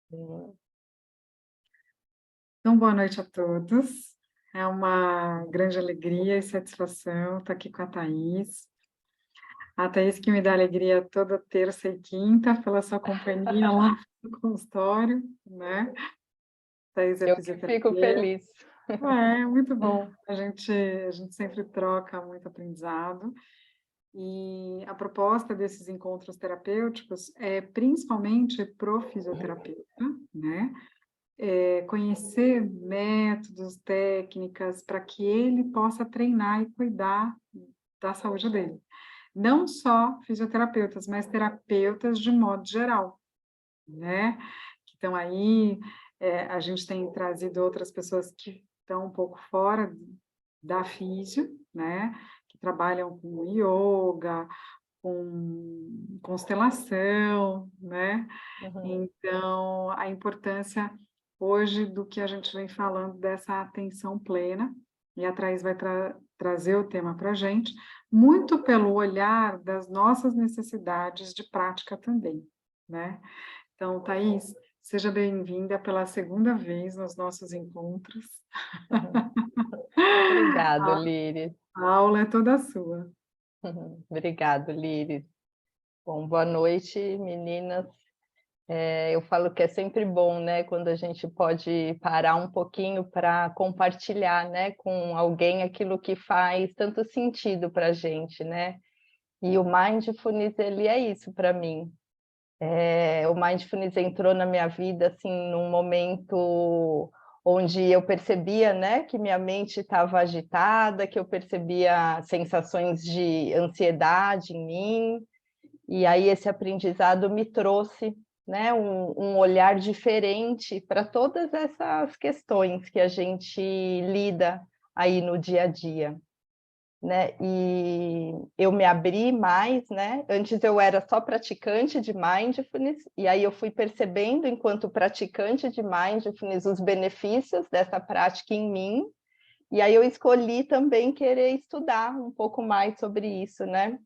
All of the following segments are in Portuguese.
Então, boa noite a todos. É uma grande alegria e satisfação estar aqui com a Thaís. A Thaís que me dá alegria toda terça e quinta pela sua companhia lá no consultório, né? Thaís é Eu que fico fisioterapeuta. feliz. É muito bom. A gente sempre troca muito aprendizado. E a proposta desses encontros terapêuticos é principalmente pro fisioterapeuta, né? Conhecer métodos, técnicas, para que ele possa treinar e cuidar da saúde dele. Não só fisioterapeutas, mas terapeutas de modo geral, né? Que estão aí, a gente tem trazido outras pessoas que estão um pouco fora da físio, né? Que trabalham com yoga, com constelação, né? Uhum. Então, a importância hoje do que a gente vem falando dessa atenção plena, e a Thaís vai trazer o tema para a gente, muito pelo olhar das nossas necessidades de prática também, né? Então, Thaís, seja bem-vinda pela segunda vez nos nossos encontros. Obrigado, Líris. A aula é toda sua. Obrigado, Líris. Bom, boa noite, meninas. Eu falo que é sempre bom, né, quando a gente pode parar um pouquinho para compartilhar, né, com alguém aquilo que faz tanto sentido para a gente, né? E o Mindfulness, ele é isso para mim. O Mindfulness entrou na minha vida, assim, num momento onde eu percebia, né, que minha mente estava agitada, que eu percebia sensações de ansiedade em mim, e aí esse aprendizado me trouxe, né, um olhar diferente para todas essas questões que a gente lida aí no dia a dia, né? E eu me abri mais, né? Antes eu era só praticante de mindfulness, e aí eu fui percebendo, enquanto praticante de mindfulness, os benefícios dessa prática em mim, e aí eu escolhi também querer estudar um pouco mais sobre isso, né?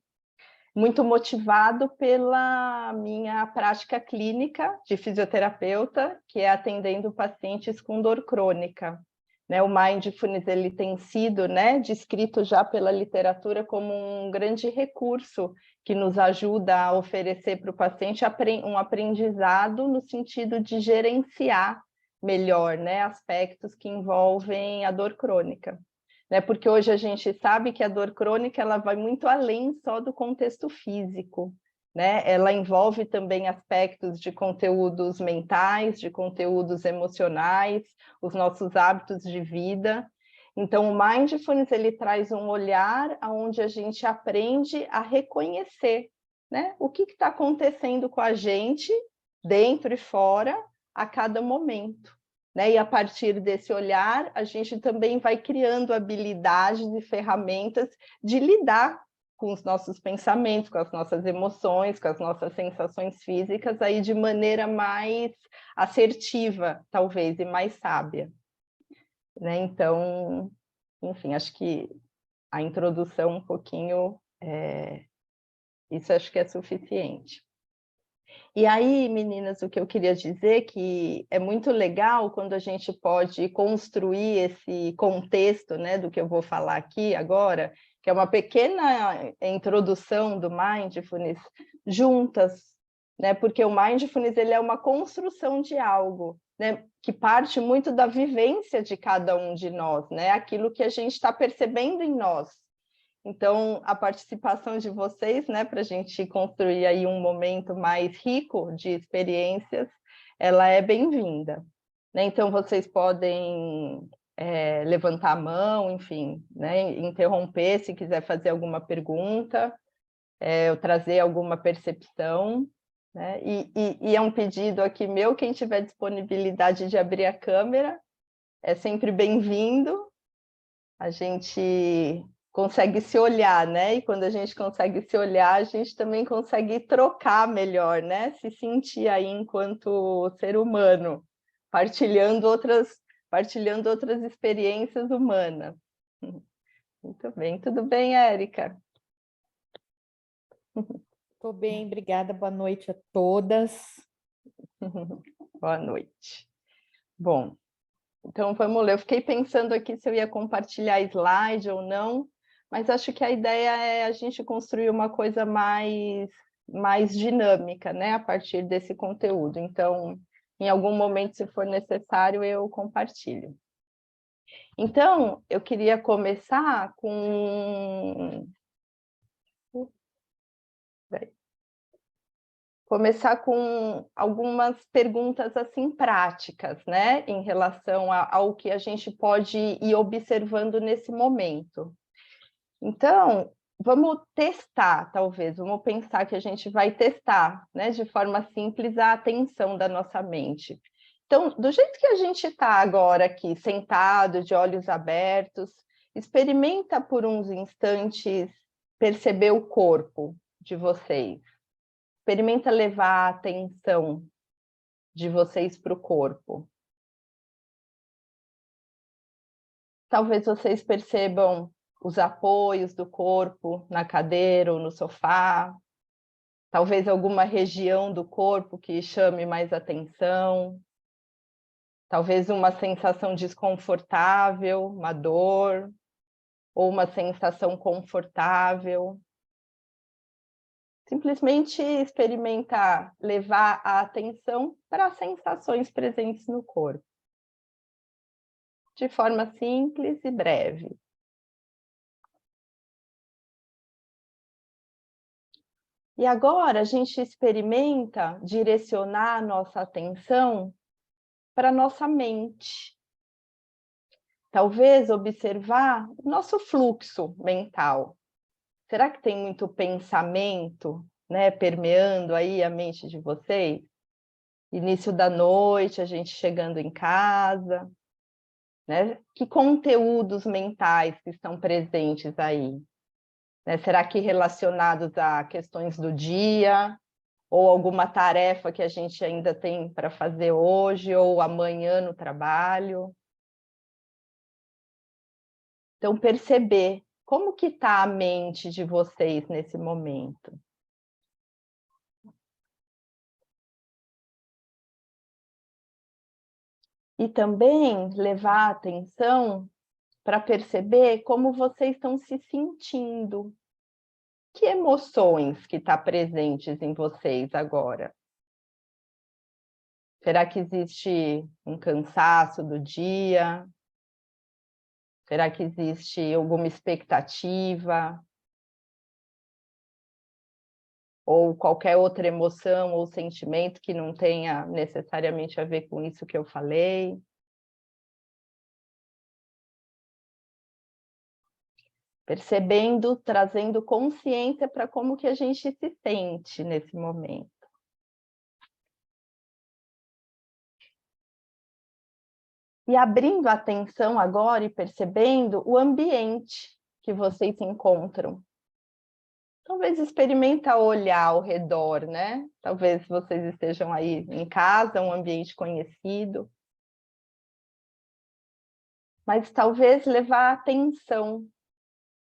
Muito motivado pela minha prática clínica de fisioterapeuta, que é atendendo pacientes com dor crônica. Né, o Mindfulness ele tem sido, né, descrito já pela literatura como um grande recurso que nos ajuda a oferecer para o paciente um aprendizado no sentido de gerenciar melhor, né, aspectos que envolvem a dor crônica. Né, porque hoje a gente sabe que a dor crônica ela vai muito além só do contexto físico. Né? Ela envolve também aspectos de conteúdos mentais, de conteúdos emocionais, os nossos hábitos de vida. Então, o Mindfulness ele traz um olhar onde a gente aprende a reconhecer, né? O que está acontecendo com a gente, dentro e fora, a cada momento. Né? E a partir desse olhar, a gente também vai criando habilidades e ferramentas de lidar com os nossos pensamentos, com as nossas emoções, com as nossas sensações físicas, aí de maneira mais assertiva, talvez, e mais sábia. Né? Então, enfim, acho que a introdução um pouquinho, isso acho que é suficiente. E aí, meninas, o que eu queria dizer é que é muito legal quando a gente pode construir esse contexto, né, do que eu vou falar aqui agora, que é uma pequena introdução do Mindfulness, juntas, né, porque o Mindfulness ele é uma construção de algo, né, que parte muito da vivência de cada um de nós, né, aquilo que a gente está percebendo em nós. Então, a participação de vocês, né, para a gente construir aí um momento mais rico de experiências, ela é bem-vinda. Né? Então, vocês podem levantar a mão, enfim, né, interromper se quiser fazer alguma pergunta, ou trazer alguma percepção. Né? E é um pedido aqui meu, quem tiver disponibilidade de abrir a câmera, é sempre bem-vindo. A gente consegue se olhar, né? E quando a gente consegue se olhar, a gente também consegue trocar melhor, né? Se sentir aí enquanto ser humano, partilhando outras experiências humanas. Muito bem. Tudo bem, Érica? Estou bem, obrigada. Boa noite a todas. Boa noite. Bom, então vamos ler. Eu fiquei pensando aqui se eu ia compartilhar slide ou não, mas acho que a ideia é a gente construir uma coisa mais dinâmica, né, a partir desse conteúdo. Então, em algum momento, se for necessário, eu compartilho. Então, eu queria começar com algumas perguntas assim práticas, né, em relação ao que a gente pode ir observando nesse momento. Então, vamos testar, talvez, vamos pensar que a gente vai testar, né, de forma simples, a atenção da nossa mente. Então, do jeito que a gente está agora aqui, sentado, de olhos abertos, experimenta por uns instantes perceber o corpo de vocês. Experimenta levar a atenção de vocês para o corpo. Talvez vocês percebam os apoios do corpo na cadeira ou no sofá. Talvez alguma região do corpo que chame mais atenção. Talvez uma sensação desconfortável, uma dor, ou uma sensação confortável. Simplesmente experimentar levar a atenção para as sensações presentes no corpo. De forma simples e breve. E agora a gente experimenta direcionar a nossa atenção para a nossa mente. Talvez observar o nosso fluxo mental. Será que tem muito pensamento, né, permeando aí a mente de vocês? Início da noite, a gente chegando em casa, né? Que conteúdos mentais que estão presentes aí? Né? Será que relacionados a questões do dia, ou alguma tarefa que a gente ainda tem para fazer hoje, ou amanhã no trabalho? Então, perceber como que está a mente de vocês nesse momento. E também levar a atenção para perceber como vocês estão se sentindo. Que emoções que estão presentes em vocês agora? Será que existe um cansaço do dia? Será que existe alguma expectativa? Ou qualquer outra emoção ou sentimento que não tenha necessariamente a ver com isso que eu falei? Percebendo, trazendo consciência para como que a gente se sente nesse momento. E abrindo a atenção agora e percebendo o ambiente que vocês se encontram. Talvez experimenta olhar ao redor, né? Talvez vocês estejam aí em casa, um ambiente conhecido. Mas talvez levar a atenção,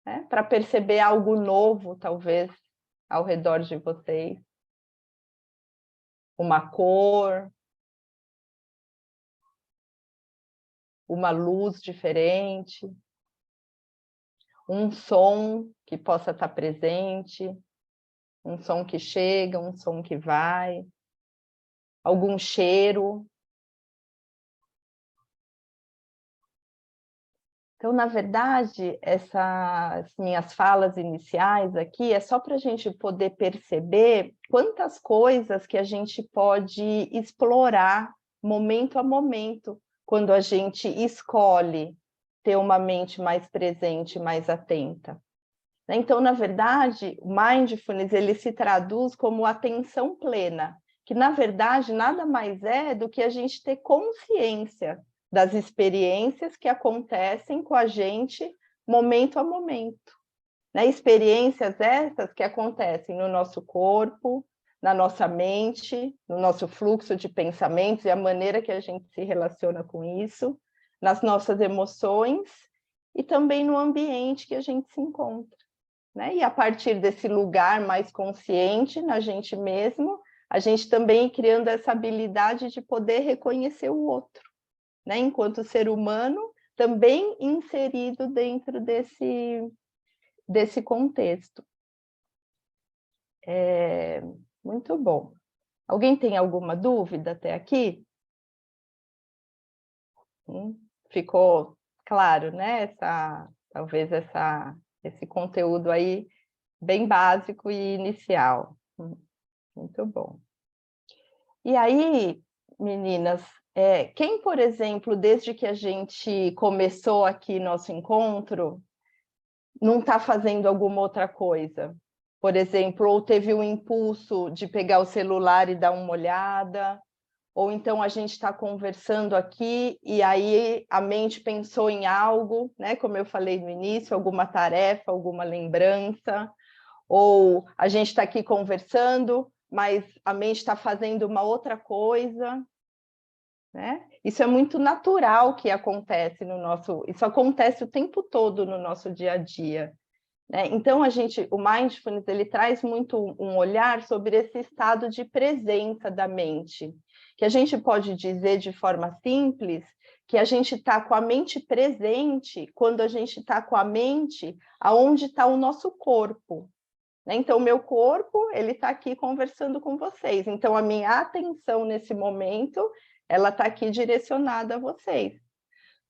né? Para perceber algo novo, talvez, ao redor de vocês. Uma cor, uma luz diferente, um som que possa estar presente, um som que chega, um som que vai, algum cheiro. Então, na verdade, essas minhas falas iniciais aqui é só para a gente poder perceber quantas coisas que a gente pode explorar momento a momento, quando a gente escolhe ter uma mente mais presente, mais atenta. Então, na verdade, o mindfulness ele se traduz como atenção plena, que na verdade nada mais é do que a gente ter consciência das experiências que acontecem com a gente momento a momento. Né? Experiências essas que acontecem no nosso corpo, na nossa mente, no nosso fluxo de pensamentos e a maneira que a gente se relaciona com isso, nas nossas emoções e também no ambiente que a gente se encontra. Né? E a partir desse lugar mais consciente na gente mesmo, a gente também criando essa habilidade de poder reconhecer o outro, né? Enquanto ser humano, também inserido dentro desse contexto. Muito bom. Alguém tem alguma dúvida até aqui? Ficou claro, né? Talvez esse conteúdo aí bem básico e inicial. Muito bom. E aí, meninas, quem, por exemplo, desde que a gente começou aqui nosso encontro, não está fazendo alguma outra coisa? Por exemplo, ou teve um impulso de pegar o celular e dar uma olhada, ou então a gente está conversando aqui e aí a mente pensou em algo, né? Como eu falei no início, alguma tarefa, alguma lembrança, ou a gente está aqui conversando, mas a mente está fazendo uma outra coisa, né? Isso é muito natural que acontece isso acontece o tempo todo no nosso dia a dia, né? Então o mindfulness, ele traz muito um olhar sobre esse estado de presença da mente, que a gente pode dizer de forma simples que a gente está com a mente presente quando a gente está com a mente aonde está o nosso corpo. Então, o meu corpo, ele está aqui conversando com vocês. Então, a minha atenção nesse momento, ela está aqui direcionada a vocês.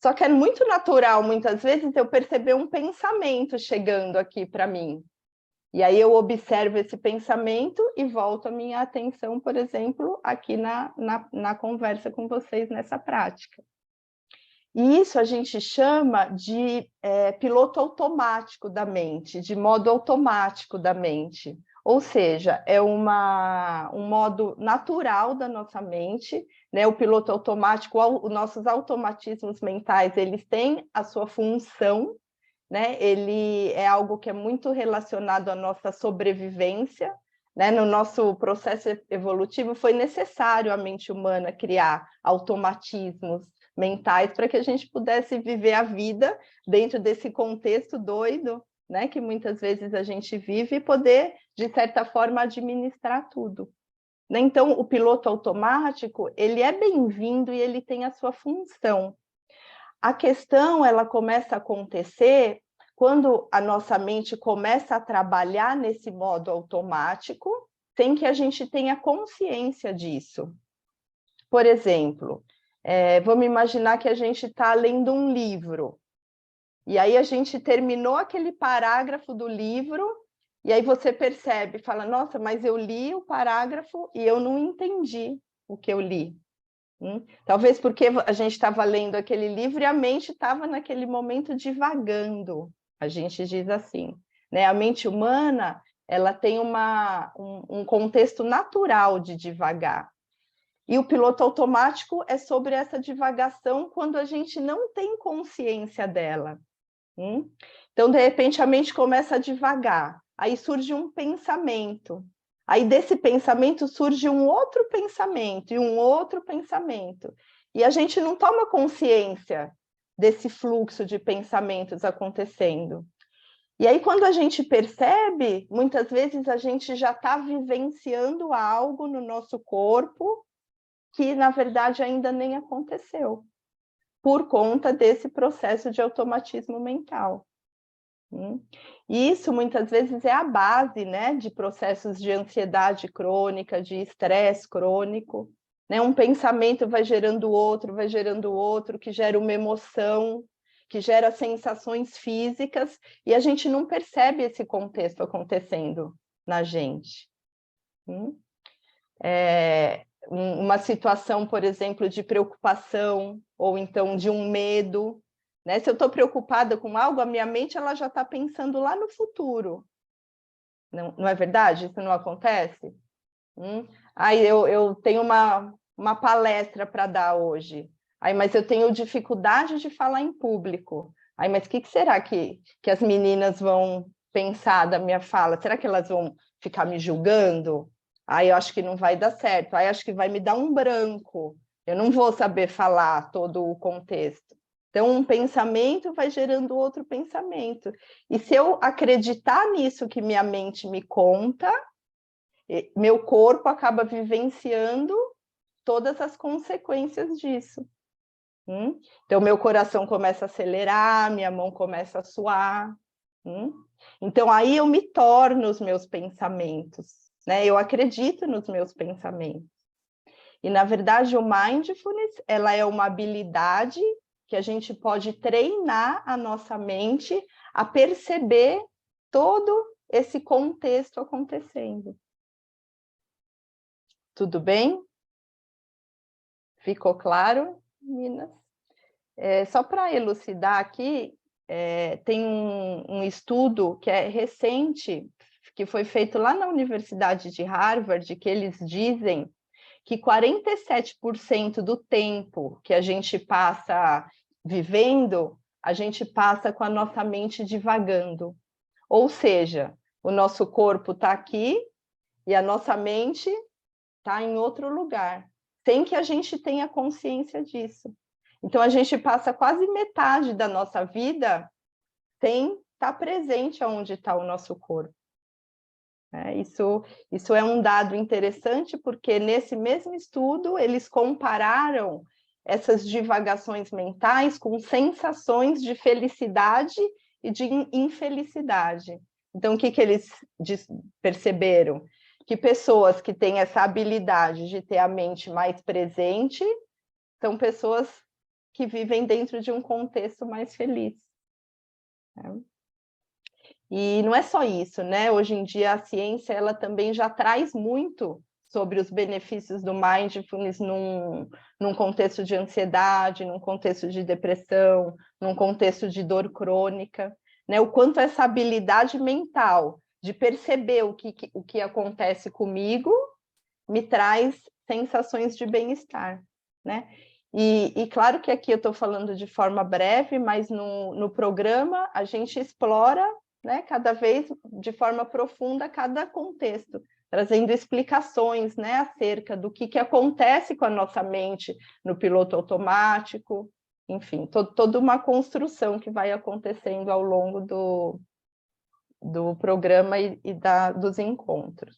Só que é muito natural, muitas vezes, eu perceber um pensamento chegando aqui para mim. E aí eu observo esse pensamento e volto a minha atenção, por exemplo, aqui na conversa com vocês nessa prática. E isso a gente chama de piloto automático da mente, de modo automático da mente. Ou seja, é um modo natural da nossa mente, né? O piloto automático, os nossos automatismos mentais, eles têm a sua função, né? Ele é algo que é muito relacionado à nossa sobrevivência, né? No nosso processo evolutivo foi necessário a mente humana criar automatismos mentais para que a gente pudesse viver a vida dentro desse contexto doido, né, que muitas vezes a gente vive, e poder, de certa forma, administrar tudo. Então, o piloto automático, ele é bem-vindo e ele tem a sua função. A questão, ela começa a acontecer quando a nossa mente começa a trabalhar nesse modo automático, sem que a gente tenha consciência disso. Por exemplo, vamos imaginar que a gente está lendo um livro, e aí a gente terminou aquele parágrafo do livro, e aí você percebe, fala, nossa, mas eu li o parágrafo e eu não entendi o que eu li. Talvez porque a gente estava lendo aquele livro e a mente estava naquele momento divagando, a gente diz assim, né? A mente humana, ela tem um contexto natural de divagar. E o piloto automático é sobre essa divagação quando a gente não tem consciência dela. Então, de repente, a mente começa a divagar. Aí surge um pensamento. Aí desse pensamento surge um outro pensamento e um outro pensamento. E a gente não toma consciência desse fluxo de pensamentos acontecendo. E aí, quando a gente percebe, muitas vezes a gente já está vivenciando algo no nosso corpo que, na verdade, ainda nem aconteceu, por conta desse processo de automatismo mental. E isso, muitas vezes, é a base, né, de processos de ansiedade crônica, de estresse crônico. Né? Um pensamento vai gerando outro, que gera uma emoção, que gera sensações físicas, e a gente não percebe esse contexto acontecendo na gente. Uma situação, por exemplo, de preocupação, ou então de um medo, né? Se eu estou preocupada com algo, a minha mente ela já está pensando lá no futuro. Não é verdade? Isso não acontece? Aí eu tenho uma palestra para dar hoje, mas eu tenho dificuldade de falar em público. Mas o que será que as meninas vão pensar da minha fala? Será que elas vão ficar me julgando? Eu acho que não vai dar certo. Acho que vai me dar um branco. Eu não vou saber falar todo o contexto. Então, um pensamento vai gerando outro pensamento. E se eu acreditar nisso que minha mente me conta, meu corpo acaba vivenciando todas as consequências disso. Então, meu coração começa a acelerar, minha mão começa a suar. Então, aí eu me torno os meus pensamentos, né? Eu acredito nos meus pensamentos. E, na verdade, o mindfulness, ela é uma habilidade que a gente pode treinar a nossa mente a perceber todo esse contexto acontecendo. Tudo bem? Ficou claro, meninas? Só para elucidar aqui, tem um estudo que é recente, que foi feito lá na Universidade de Harvard, que eles dizem que 47% do tempo que a gente passa vivendo, a gente passa com a nossa mente divagando. Ou seja, o nosso corpo está aqui e a nossa mente está em outro lugar, sem que a gente tenha consciência disso. Então, a gente passa quase metade da nossa vida sem estar presente onde está o nosso corpo. Isso é um dado interessante, porque nesse mesmo estudo, eles compararam essas divagações mentais com sensações de felicidade e de infelicidade. Então, o que eles perceberam? Que pessoas que têm essa habilidade de ter a mente mais presente são pessoas que vivem dentro de um contexto mais feliz. E não é só isso, né? Hoje em dia a ciência ela também já traz muito sobre os benefícios do mindfulness num contexto de ansiedade, num contexto de depressão, num contexto de dor crônica, né? O quanto essa habilidade mental de perceber o que acontece comigo me traz sensações de bem-estar, né? E claro que aqui eu estou falando de forma breve, mas no programa a gente explora, né, cada vez de forma profunda cada contexto, trazendo explicações, né, acerca do que acontece com a nossa mente no piloto automático, enfim, toda uma construção que vai acontecendo ao longo do programa e dos encontros.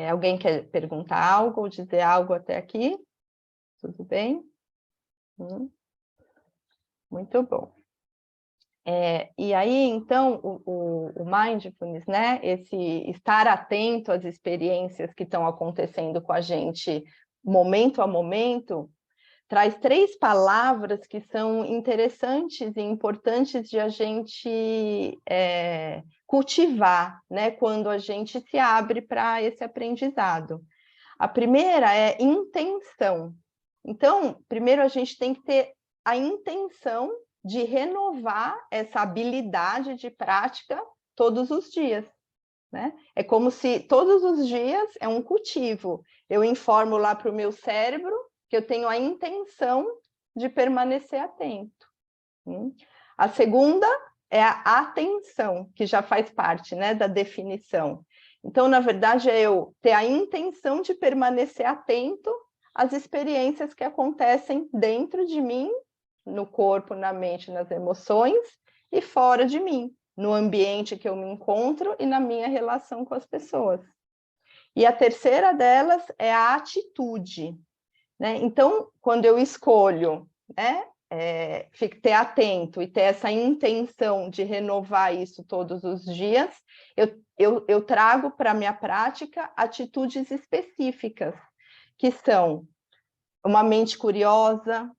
Alguém quer perguntar algo ou dizer algo até aqui? Tudo bem? Muito bom. E aí, então, o mindfulness, né? Esse estar atento às experiências que estão acontecendo com a gente, momento a momento, traz 3 palavras que são interessantes e importantes de a gente cultivar, né? Quando a gente se abre para esse aprendizado. A primeira é intenção. Então, primeiro a gente tem que ter a intenção de renovar essa habilidade de prática todos os dias, né? É como se todos os dias é um cultivo. Eu informo lá para o meu cérebro que eu tenho a intenção de permanecer atento. A segunda é a atenção, que já faz parte, né, da definição. Então, na verdade, é eu ter a intenção de permanecer atento às experiências que acontecem dentro de mim, no corpo, na mente, nas emoções, e fora de mim, no ambiente que eu me encontro e na minha relação com as pessoas. E a terceira delas é a atitude, né? Então, quando eu escolho, né, ter atento e ter essa intenção de renovar isso todos os dias, eu trago para a minha prática atitudes específicas, que são uma mente curiosa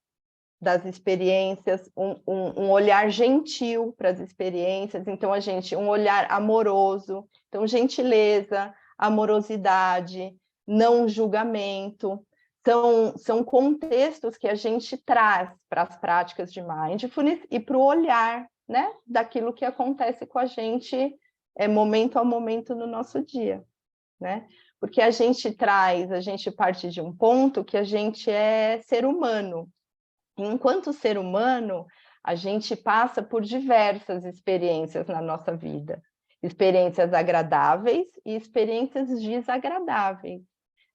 das experiências, um olhar gentil para as experiências, então um olhar amoroso, então gentileza, amorosidade, não julgamento, são contextos que a gente traz para as práticas de mindfulness e para o olhar, né, daquilo que acontece com a gente momento a momento no nosso dia, né? Porque a gente parte de um ponto que a gente é ser humano. E enquanto ser humano, a gente passa por diversas experiências na nossa vida. Experiências agradáveis e experiências desagradáveis.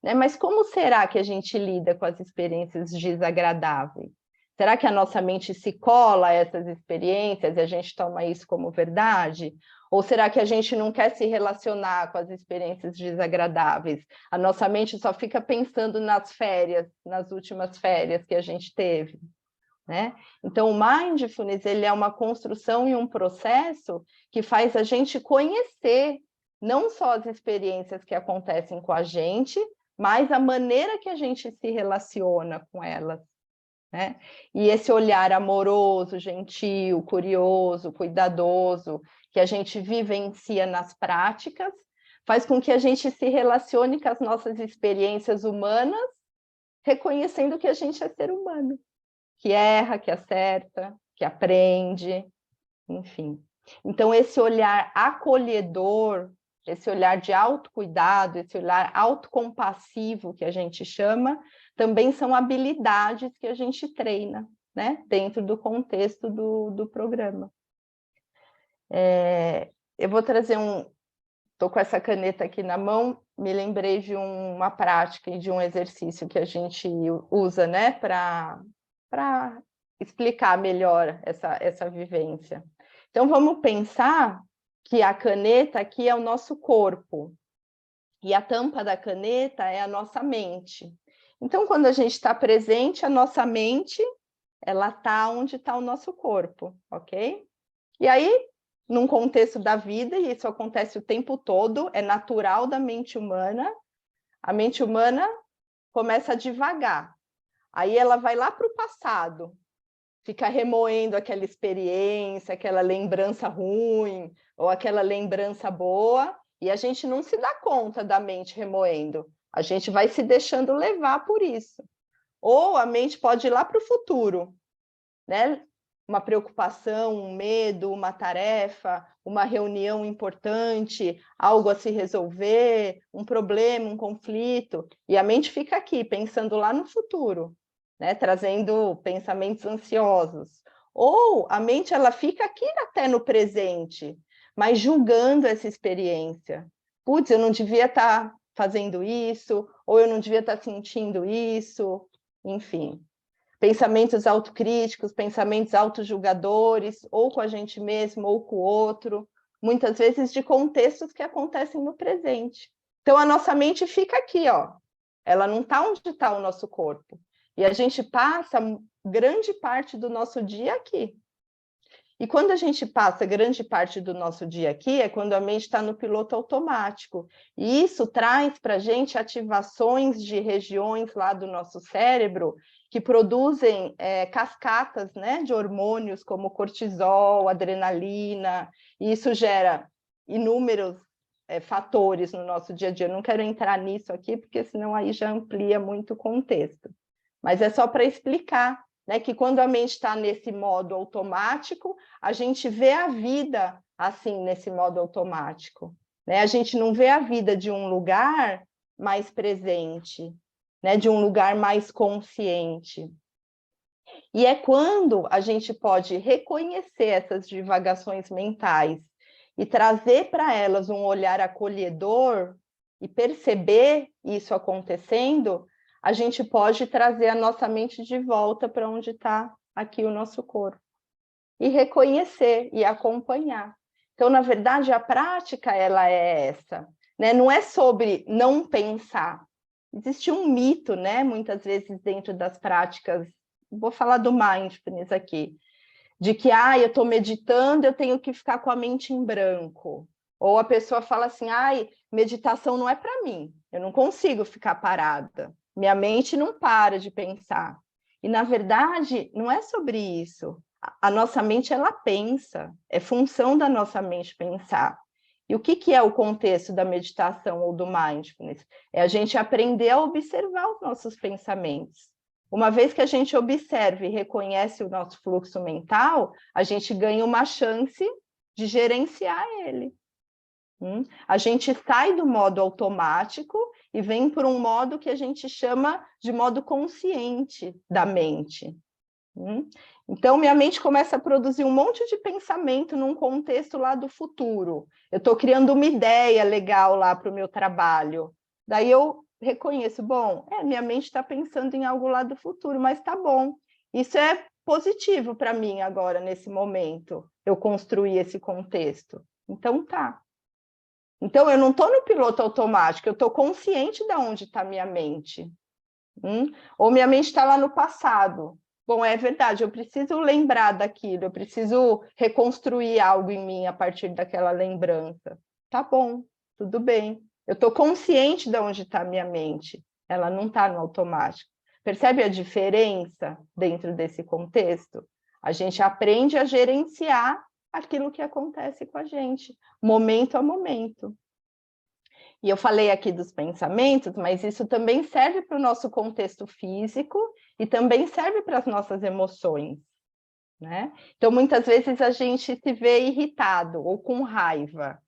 Né? Mas como será que a gente lida com as experiências desagradáveis? Será que a nossa mente se cola a essas experiências e a gente toma isso como verdade? Ou será que a gente não quer se relacionar com as experiências desagradáveis? A nossa mente só fica pensando nas férias, nas últimas férias que a gente teve, né? Então, o Mindfulness, ele é uma construção e um processo que faz a gente conhecer não só as experiências que acontecem com a gente, mas a maneira que a gente se relaciona com elas, né? E esse olhar amoroso, gentil, curioso, cuidadoso, que a gente vivencia nas práticas, faz com que a gente se relacione com as nossas experiências humanas, reconhecendo que a gente é ser humano, que erra, que acerta, que aprende, enfim. Então, esse olhar acolhedor, esse olhar de autocuidado, esse olhar autocompassivo que a gente chama, também são habilidades que a gente treina, né? Dentro do contexto do programa. Eu vou trazer estou com essa caneta aqui na mão, me lembrei de uma prática e de um exercício que a gente usa, né? Para explicar melhor essa vivência. Então, vamos pensar que a caneta aqui é o nosso corpo e a tampa da caneta é a nossa mente. Então, quando a gente está presente, a nossa mente, ela está onde está o nosso corpo, ok? E aí, num contexto da vida, e isso acontece o tempo todo, é natural da mente humana, a mente humana começa a divagar. Aí ela vai lá para o passado, fica remoendo aquela experiência, aquela lembrança ruim, ou aquela lembrança boa, e a gente não se dá conta da mente remoendo. A gente vai se deixando levar por isso. Ou a mente pode ir lá para o futuro, né? Uma preocupação, um medo, uma tarefa, uma reunião importante, algo a se resolver, um problema, um conflito, e a mente fica aqui, pensando lá no futuro, né? Trazendo pensamentos ansiosos. Ou a mente ela fica aqui até no presente, mas julgando essa experiência. Putz, eu não devia estar fazendo isso, ou eu não devia estar sentindo isso, enfim. Pensamentos autocríticos, pensamentos autojulgadores, ou com a gente mesmo, ou com o outro, muitas vezes de contextos que acontecem no presente. Então, a nossa mente fica aqui, ó. Ela não está onde está o nosso corpo. E a gente passa grande parte do nosso dia aqui. E quando a gente passa grande parte do nosso dia aqui, é quando a mente está no piloto automático. E isso traz para a gente ativações de regiões lá do nosso cérebro que produzem cascatas, né, de hormônios como cortisol, adrenalina, e isso gera inúmeros fatores no nosso dia a dia. Eu não quero entrar nisso aqui, porque senão aí já amplia muito o contexto. Mas é só para explicar, né, que quando a mente está nesse modo automático, a gente vê a vida assim, nesse modo automático, né? A gente não vê a vida de um lugar mais presente, né, de um lugar mais consciente. E é quando a gente pode reconhecer essas divagações mentais e trazer para elas um olhar acolhedor e perceber isso acontecendo, a gente pode trazer a nossa mente de volta para onde está aqui o nosso corpo. E reconhecer e acompanhar. Então, na verdade, a prática ela é essa, né? Não é sobre não pensar. Existe um mito, né? Muitas vezes dentro das práticas, vou falar do mindfulness aqui, de que eu estou meditando, eu tenho que ficar com a mente em branco. Ou a pessoa fala assim, meditação não é para mim, eu não consigo ficar parada. Minha mente não para de pensar. E, na verdade, não é sobre isso. A nossa mente, ela pensa. É função da nossa mente pensar. E o que é o contexto da meditação ou do mindfulness? É a gente aprender a observar os nossos pensamentos. Uma vez que a gente observa e reconhece o nosso fluxo mental, a gente ganha uma chance de gerenciar ele. A gente sai do modo automático e vem por um modo que a gente chama de modo consciente da mente. Então, minha mente começa a produzir um monte de pensamento num contexto lá do futuro. Eu estou criando uma ideia legal lá para o meu trabalho. Daí eu reconheço, minha mente está pensando em algo lá do futuro, mas tá bom. Isso é positivo para mim agora, nesse momento, eu construir esse contexto. Então tá. Então eu não estou no piloto automático, eu estou consciente de onde está minha mente. Ou minha mente está lá no passado. Bom, é verdade, eu preciso lembrar daquilo, eu preciso reconstruir algo em mim a partir daquela lembrança. Tá bom, tudo bem. Eu estou consciente de onde está a minha mente, ela não está no automático. Percebe a diferença dentro desse contexto? A gente aprende a gerenciar aquilo que acontece com a gente, momento a momento. E eu falei aqui dos pensamentos, mas isso também serve para o nosso contexto físico e também serve para as nossas emoções, né? Então, muitas vezes a gente se vê irritado ou com raiva,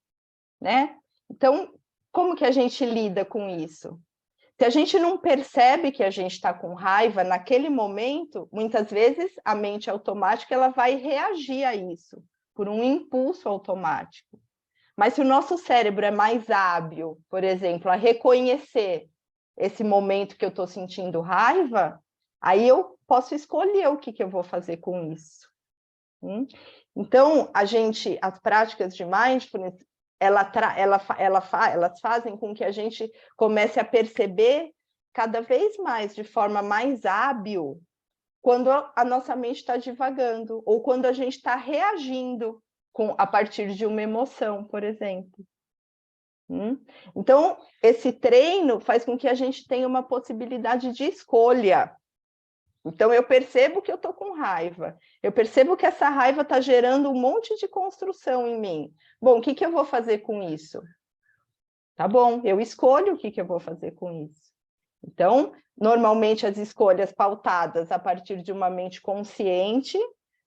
né? Então, como que a gente lida com isso? Se a gente não percebe que a gente está com raiva naquele momento, muitas vezes a mente automática ela vai reagir a isso, por um impulso automático. Mas se o nosso cérebro é mais hábil, por exemplo, a reconhecer esse momento que eu estou sentindo raiva, aí eu posso escolher o que eu vou fazer com isso. Então, as práticas de mindfulness, elas fazem com que a gente comece a perceber cada vez mais, de forma mais hábil, quando a nossa mente está divagando, ou quando a gente está reagindo a partir de uma emoção, por exemplo. Então, esse treino faz com que a gente tenha uma possibilidade de escolha. Então, eu percebo que eu estou com raiva. Eu percebo que essa raiva está gerando um monte de construção em mim. Bom, o que eu vou fazer com isso? Tá bom, eu escolho o que eu vou fazer com isso. Então, normalmente as escolhas pautadas a partir de uma mente consciente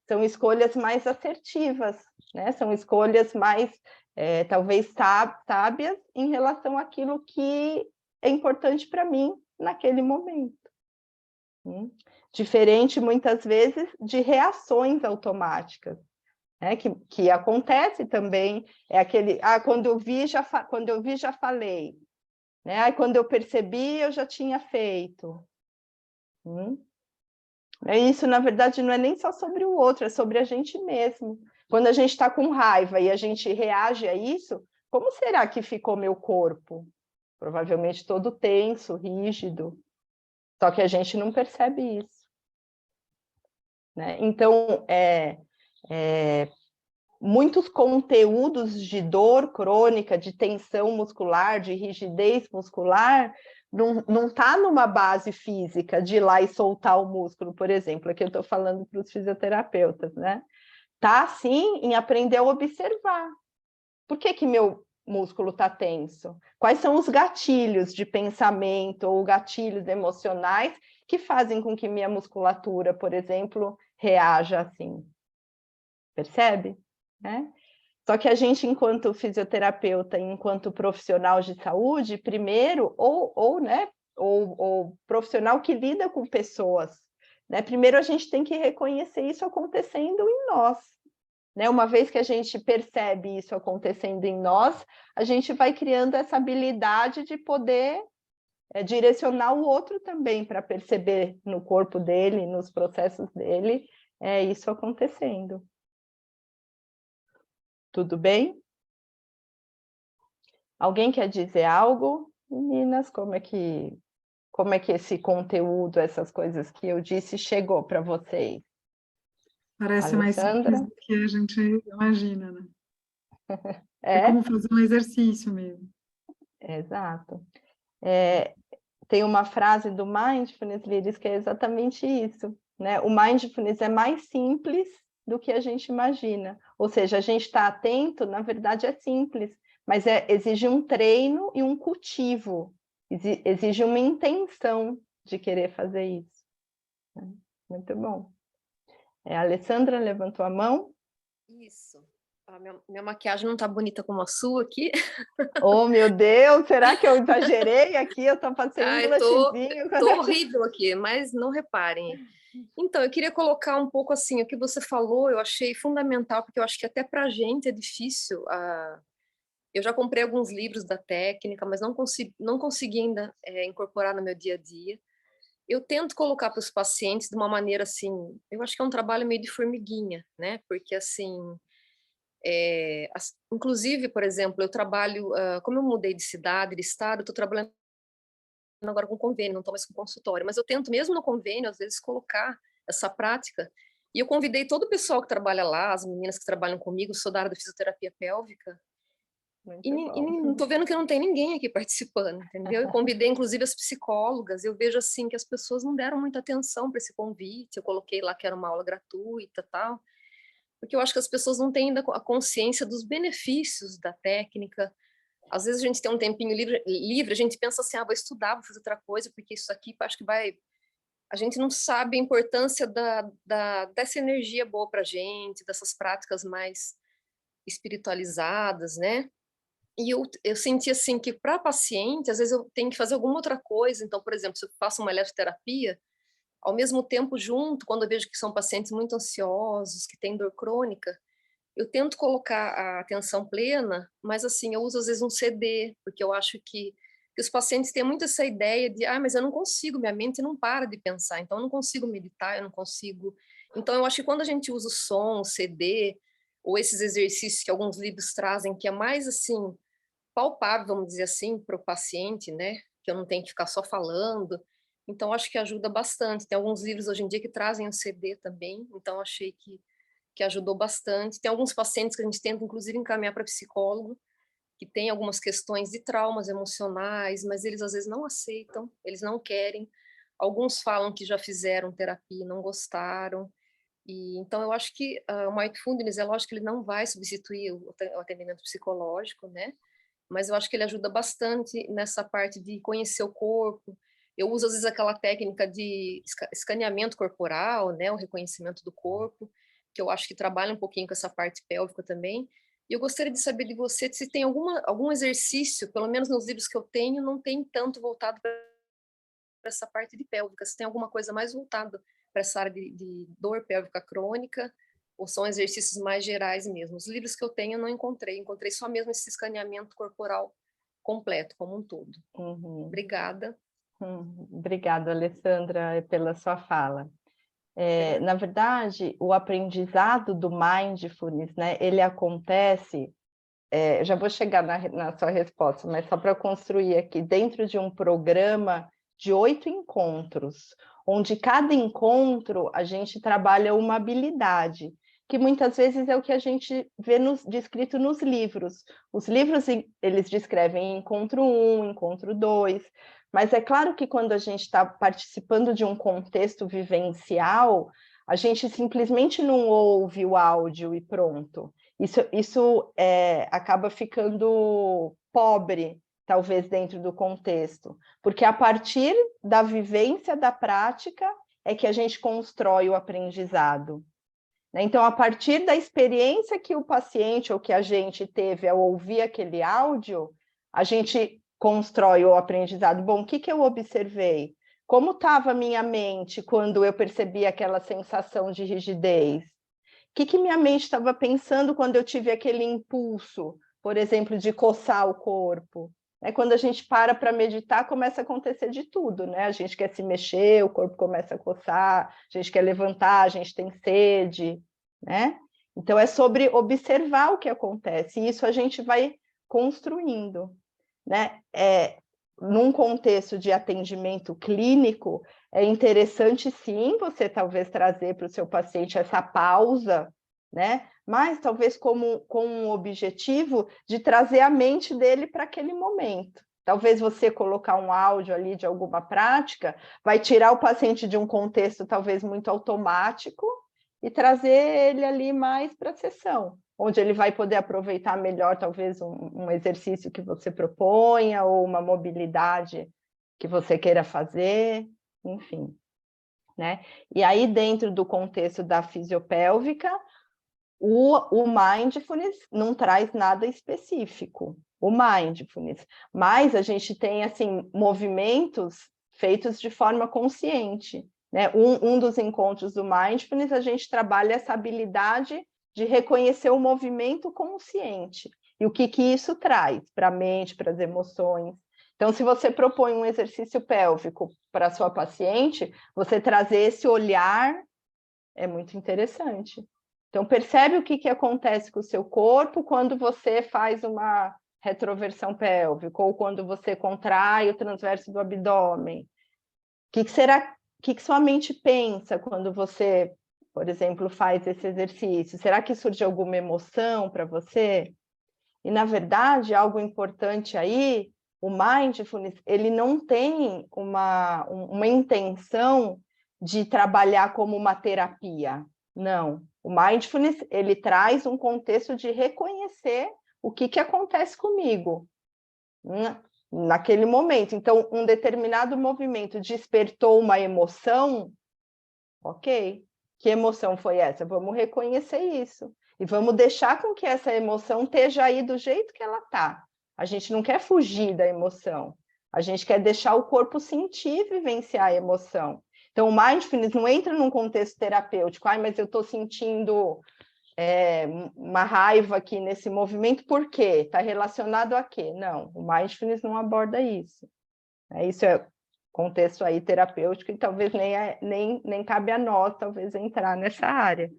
são escolhas mais assertivas, né? São escolhas mais, talvez, sábias em relação àquilo que é importante para mim naquele momento. Diferente, muitas vezes, de reações automáticas, né? Que acontece também, é aquele, quando eu vi, já falei, né? Quando eu percebi, eu já tinha feito. Isso, na verdade, não é nem só sobre o outro, é sobre a gente mesmo. Quando a gente está com raiva e a gente reage a isso, como será que ficou meu corpo? Provavelmente todo tenso, rígido. Só que a gente não percebe isso, né? Então, muitos conteúdos de dor crônica, de tensão muscular, de rigidez muscular, não está numa base física de ir lá e soltar o músculo, por exemplo. Aqui eu estou falando para os fisioterapeutas, né? Está, sim, em aprender a observar. Por que meu músculo está tenso? Quais são os gatilhos de pensamento ou gatilhos emocionais que fazem com que minha musculatura, por exemplo, reaja assim? Percebe? Né? Só que a gente, enquanto fisioterapeuta, enquanto profissional de saúde, primeiro, ou profissional que lida com pessoas, né? Primeiro a gente tem que reconhecer isso acontecendo em nós. Né? Uma vez que a gente percebe isso acontecendo em nós, a gente vai criando essa habilidade de poder direcionar o outro também para perceber no corpo dele, nos processos dele, isso acontecendo. Tudo bem? Alguém quer dizer algo? Meninas, como é que esse conteúdo, essas coisas que eu disse, chegou para vocês? Parece mais simples do que a gente imagina, né? É como fazer um exercício mesmo. Exato. Tem uma frase do Mindfulness, Liris, que é exatamente isso, né? O Mindfulness é mais simples do que a gente imagina. Ou seja, a gente está atento, na verdade é simples, mas exige um treino e um cultivo, exige uma intenção de querer fazer isso. Muito bom. A Alessandra levantou a mão. Isso. Minha maquiagem não está bonita como a sua aqui. Oh, meu Deus, será que eu exagerei aqui? Eu estou passando um blushzinho. Estou horrível aqui, mas não reparem. Então, eu queria colocar um pouco assim, o que você falou, eu achei fundamental, porque eu acho que até para a gente é difícil. Eu já comprei alguns livros da técnica, mas não consegui ainda incorporar no meu dia a dia. Eu tento colocar para os pacientes de uma maneira assim, eu acho que é um trabalho meio de formiguinha, né? Porque assim, Inclusive, por exemplo, eu trabalho, como eu mudei de cidade, de estado, eu estou trabalhando agora com convênio, não estou mais com consultório, mas eu tento mesmo no convênio, às vezes, colocar essa prática. E eu convidei todo o pessoal que trabalha lá, as meninas que trabalham comigo, sou da área da fisioterapia pélvica, e não estou vendo que não tem ninguém aqui participando, entendeu? Eu convidei, inclusive, as psicólogas, eu vejo, assim, que as pessoas não deram muita atenção para esse convite, eu coloquei lá que era uma aula gratuita e tal, porque eu acho que as pessoas não têm ainda a consciência dos benefícios da técnica. Às vezes a gente tem um tempinho livre, a gente pensa assim, vou estudar, vou fazer outra coisa, porque isso aqui acho que vai... A gente não sabe a importância dessa energia boa para a gente, dessas práticas mais espiritualizadas, né? E eu senti assim que para paciente, às vezes eu tenho que fazer alguma outra coisa. Então, por exemplo, se eu faço uma eletroterapia, ao mesmo tempo junto, quando eu vejo que são pacientes muito ansiosos, que têm dor crônica, eu tento colocar a atenção plena, mas assim, eu uso às vezes um CD, porque eu acho que os pacientes têm muito essa ideia de, mas eu não consigo, minha mente não para de pensar, então eu não consigo meditar, eu não consigo. Então eu acho que quando a gente usa o som, o CD, ou esses exercícios que alguns livros trazem, que é mais assim, palpável, vamos dizer assim, para o paciente, né? Que eu não tenho que ficar só falando. Então acho que ajuda bastante. Tem alguns livros hoje em dia que trazem o CD também, então achei que ajudou bastante. Tem alguns pacientes que a gente tenta, inclusive, encaminhar para psicólogo, que tem algumas questões de traumas emocionais, mas eles às vezes não aceitam, eles não querem. Alguns falam que já fizeram terapia e não gostaram. E, então, eu acho que o Mindfulness, é lógico que ele não vai substituir o atendimento psicológico, né? Mas eu acho que ele ajuda bastante nessa parte de conhecer o corpo. Eu uso, às vezes, aquela técnica de escaneamento corporal, né? O reconhecimento do corpo, que eu acho que trabalha um pouquinho com essa parte pélvica também. E eu gostaria de saber de você se tem algum exercício, pelo menos nos livros que eu tenho, não tem tanto voltado para essa parte de pélvica. Se tem alguma coisa mais voltada para essa área de dor pélvica crônica, ou são exercícios mais gerais mesmo. Os livros que eu tenho eu não encontrei só mesmo esse escaneamento corporal completo, como um todo. Obrigada. Obrigada, Alessandra, pela sua fala. Na verdade, o aprendizado do Mindfulness, né, ele acontece, já vou chegar na sua resposta, mas só para construir aqui, dentro de um programa de 8 encontros, onde cada encontro a gente trabalha uma habilidade, que muitas vezes é o que a gente vê descrito nos livros. Os livros, eles descrevem encontro 1, encontro 2, mas é claro que quando a gente está participando de um contexto vivencial, a gente simplesmente não ouve o áudio e pronto. Isso acaba ficando pobre, talvez, dentro do contexto, porque a partir da vivência da prática é que a gente constrói o aprendizado. Então, a partir da experiência que o paciente ou que a gente teve ao ouvir aquele áudio, a gente constrói o aprendizado. Bom, o que eu observei? Como estava a minha mente quando eu percebi aquela sensação de rigidez? O que minha mente estava pensando quando eu tive aquele impulso, por exemplo, de coçar o corpo? Quando a gente para meditar, começa a acontecer de tudo, né? A gente quer se mexer, o corpo começa a coçar, a gente quer levantar, a gente tem sede, né? Então, é sobre observar o que acontece, e isso a gente vai construindo, né? Num contexto de atendimento clínico, é interessante, sim, você talvez trazer para o seu paciente essa pausa, né? Mas talvez com um objetivo de trazer a mente dele para aquele momento. Talvez você colocar um áudio ali de alguma prática vai tirar o paciente de um contexto talvez muito automático e trazer ele ali mais para a sessão, onde ele vai poder aproveitar melhor talvez um exercício que você proponha ou uma mobilidade que você queira fazer, enfim, né? E aí, dentro do contexto da fisiopélvica, o Mindfulness não traz nada específico, o Mindfulness, mas a gente tem, assim, movimentos feitos de forma consciente, né? Um dos encontros do Mindfulness, a gente trabalha essa habilidade de reconhecer o movimento consciente, e o que isso traz para a mente, para as emoções. Então, se você propõe um exercício pélvico para a sua paciente, você trazer esse olhar é muito interessante. Então, percebe o que acontece com o seu corpo quando você faz uma retroversão pélvica, ou quando você contrai o transverso do abdômen. O que sua mente pensa quando você, por exemplo, faz esse exercício? Será que surge alguma emoção para você? E, na verdade, algo importante aí, o mindfulness, ele não tem uma intenção de trabalhar como uma terapia. Não. O mindfulness, ele traz um contexto de reconhecer o que acontece comigo naquele momento. Então, um determinado movimento despertou uma emoção, ok? Que emoção foi essa? Vamos reconhecer isso. E vamos deixar com que essa emoção esteja aí do jeito que ela está. A gente não quer fugir da emoção. A gente quer deixar o corpo sentir e vivenciar a emoção. Então, o mindfulness não entra num contexto terapêutico. Mas eu estou sentindo uma raiva aqui nesse movimento, por quê? Está relacionado a quê? Não, o mindfulness não aborda isso. Isso é contexto aí terapêutico e talvez nem cabe a nós, talvez, entrar nessa área.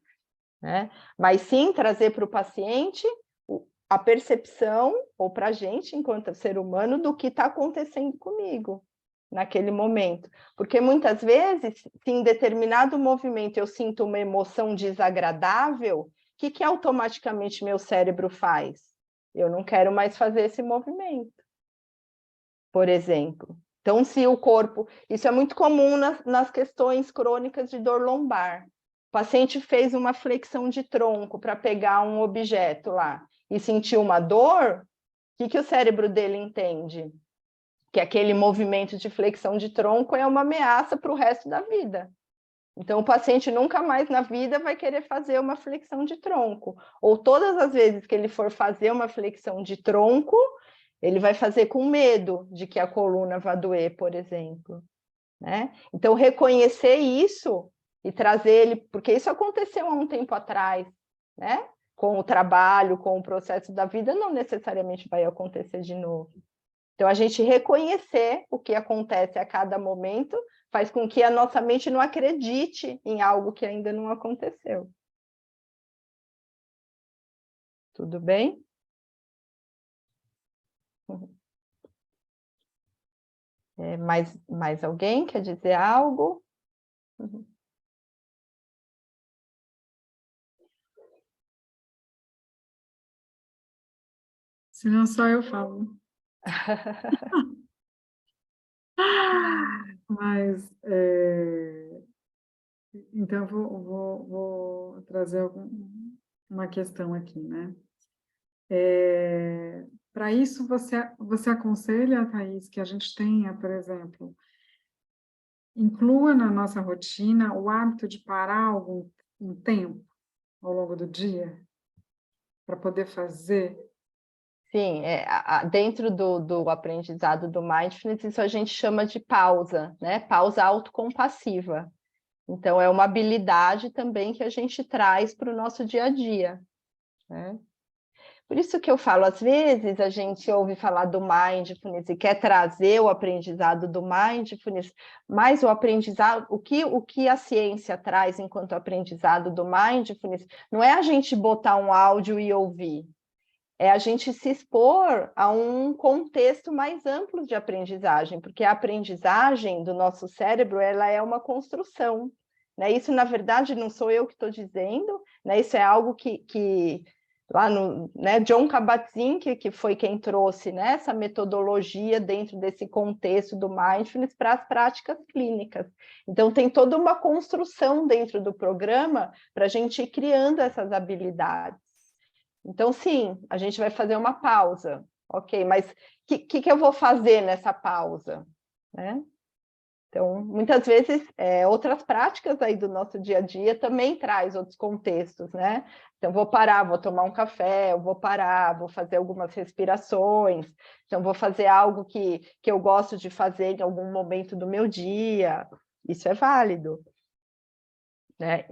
Né? Mas sim trazer para o paciente a percepção, ou para a gente, enquanto ser humano, do que está acontecendo comigo naquele momento. Porque muitas vezes, se em determinado movimento eu sinto uma emoção desagradável, o que automaticamente meu cérebro faz? Eu não quero mais fazer esse movimento, por exemplo. Então, se o corpo... Isso é muito comum nas questões crônicas de dor lombar. O paciente fez uma flexão de tronco para pegar um objeto lá e sentiu uma dor, o que o cérebro dele entende? Que aquele movimento de flexão de tronco é uma ameaça para o resto da vida. Então, o paciente nunca mais na vida vai querer fazer uma flexão de tronco. Ou todas as vezes que ele for fazer uma flexão de tronco, ele vai fazer com medo de que a coluna vá doer, por exemplo. Né? Então, reconhecer isso e trazer ele... Porque isso aconteceu há um tempo atrás, né? Com o trabalho, com o processo da vida, não necessariamente vai acontecer de novo. Então, a gente reconhecer o que acontece a cada momento faz com que a nossa mente não acredite em algo que ainda não aconteceu. Tudo bem? Mais alguém quer dizer algo? Se não, só eu falo. Mas, então, vou trazer uma questão aqui, né? Para isso, você aconselha, Thaís, que a gente tenha, por exemplo, inclua na nossa rotina o hábito de parar um tempo ao longo do dia para poder fazer? Sim, dentro do aprendizado do mindfulness, isso a gente chama de pausa, né? Pausa autocompassiva. Então, é uma habilidade também que a gente traz para o nosso dia a dia, né? Por isso que eu falo, às vezes a gente ouve falar do mindfulness e quer trazer o aprendizado do mindfulness, mas o aprendizado, o que a ciência traz enquanto aprendizado do mindfulness, não é a gente botar um áudio e ouvir, é a gente se expor a um contexto mais amplo de aprendizagem, porque a aprendizagem do nosso cérebro, ela é uma construção, né? Isso, na verdade, não sou eu que estou dizendo, né? Isso é algo que lá no, né, John Kabat-Zinn, que foi quem trouxe, né, essa metodologia dentro desse contexto do mindfulness para as práticas clínicas. Então, tem toda uma construção dentro do programa para a gente ir criando essas habilidades. Então, sim, a gente vai fazer uma pausa, ok, mas o que eu vou fazer nessa pausa? Né? Então, muitas vezes, outras práticas aí do nosso dia a dia também traz outros contextos, né? Então, vou parar, vou tomar um café, eu vou parar, vou fazer algumas respirações, então, vou fazer algo que eu gosto de fazer em algum momento do meu dia, isso é válido, né?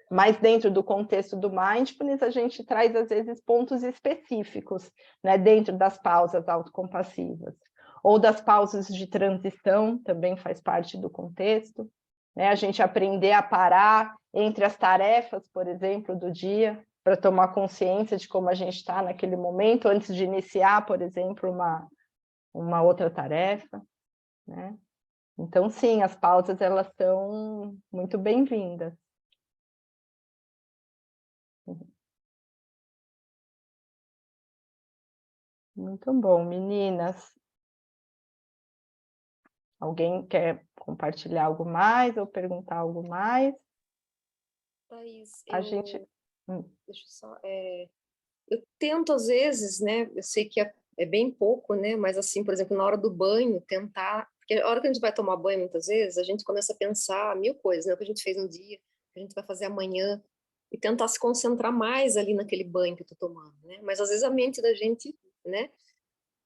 Mas dentro do contexto do mindfulness, a gente traz, às vezes, pontos específicos, né? Dentro das pausas autocompassivas. Ou das pausas de transição, também faz parte do contexto. né? A gente aprender a parar entre as tarefas, por exemplo, do dia, para tomar consciência de como a gente está naquele momento, antes de iniciar, por exemplo, uma outra tarefa, né? Então, sim, as pausas, elas são muito bem-vindas. Muito bom, meninas. Alguém quer compartilhar algo mais ou perguntar algo mais? Thaís, A gente... deixa eu só... eu tento, às vezes, né? Eu sei que é bem pouco, né? Mas, assim, por exemplo, na hora do banho, tentar... Porque a hora que a gente vai tomar banho, muitas vezes, a gente começa a pensar mil coisas, né? O que a gente fez no dia, o que a gente vai fazer amanhã, e tentar se concentrar mais ali naquele banho que eu tô tomando, né? Mas, às vezes, a mente da gente, né?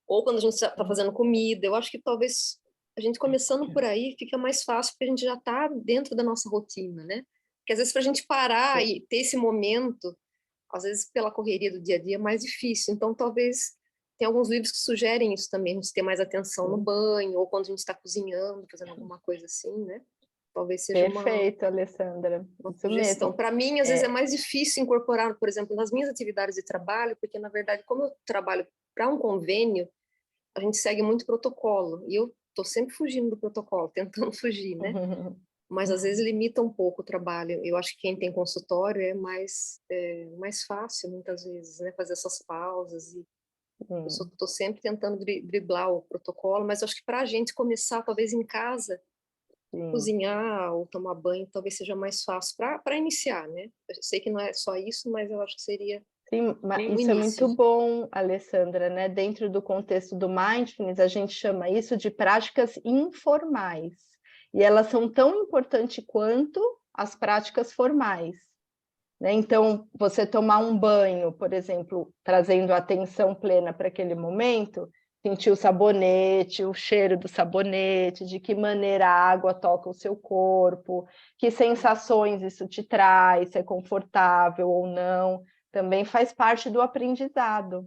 Ou quando a gente está fazendo comida, eu acho que talvez a gente começando por aí fica mais fácil, porque a gente já está dentro da nossa rotina, né? Porque às vezes para a gente parar e ter esse momento, às vezes pela correria do dia a dia é mais difícil. Então talvez tem alguns livros que sugerem isso também, a gente ter mais atenção no banho, ou quando a gente está cozinhando, fazendo alguma coisa assim, né? Talvez seja Perfeito, Alessandra. uma Isso sugestão. mesmo. Para mim, às vezes é mais difícil incorporar, por exemplo, nas minhas atividades de trabalho, porque na verdade, como eu trabalho para um convênio, a gente segue muito protocolo, e eu estou sempre fugindo do protocolo, tentando fugir, né? Mas às vezes limita um pouco o trabalho. Eu acho que quem tem consultório é mais fácil, muitas vezes, né? Fazer essas pausas. E eu estou sempre tentando driblar o protocolo, mas acho que para a gente começar, talvez em casa, cozinhar ou tomar banho, talvez seja mais fácil para iniciar, né? Eu sei que não é só isso, mas eu acho que seria... Sim, mas um isso é início. muito bom, Alessandra, né? Dentro do contexto do mindfulness, a gente chama isso de práticas informais. E elas são tão importantes quanto as práticas formais, né? Então, você tomar um banho, por exemplo, trazendo atenção plena para aquele momento, sentir o sabonete, o cheiro do sabonete, de que maneira a água toca o seu corpo, que sensações isso te traz, se é confortável ou não, também faz parte do aprendizado,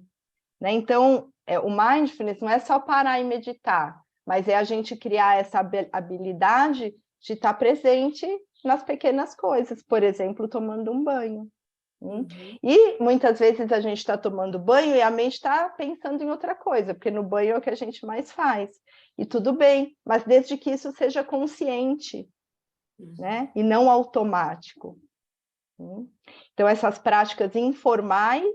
né? Então, o mindfulness não é só parar e meditar, mas é a gente criar essa habilidade de estar presente nas pequenas coisas, por exemplo, tomando um banho. E muitas vezes a gente está tomando banho e a mente está pensando em outra coisa, porque no banho é o que a gente mais faz. E tudo bem, mas desde que isso seja consciente, né? E não automático. Então, essas práticas informais,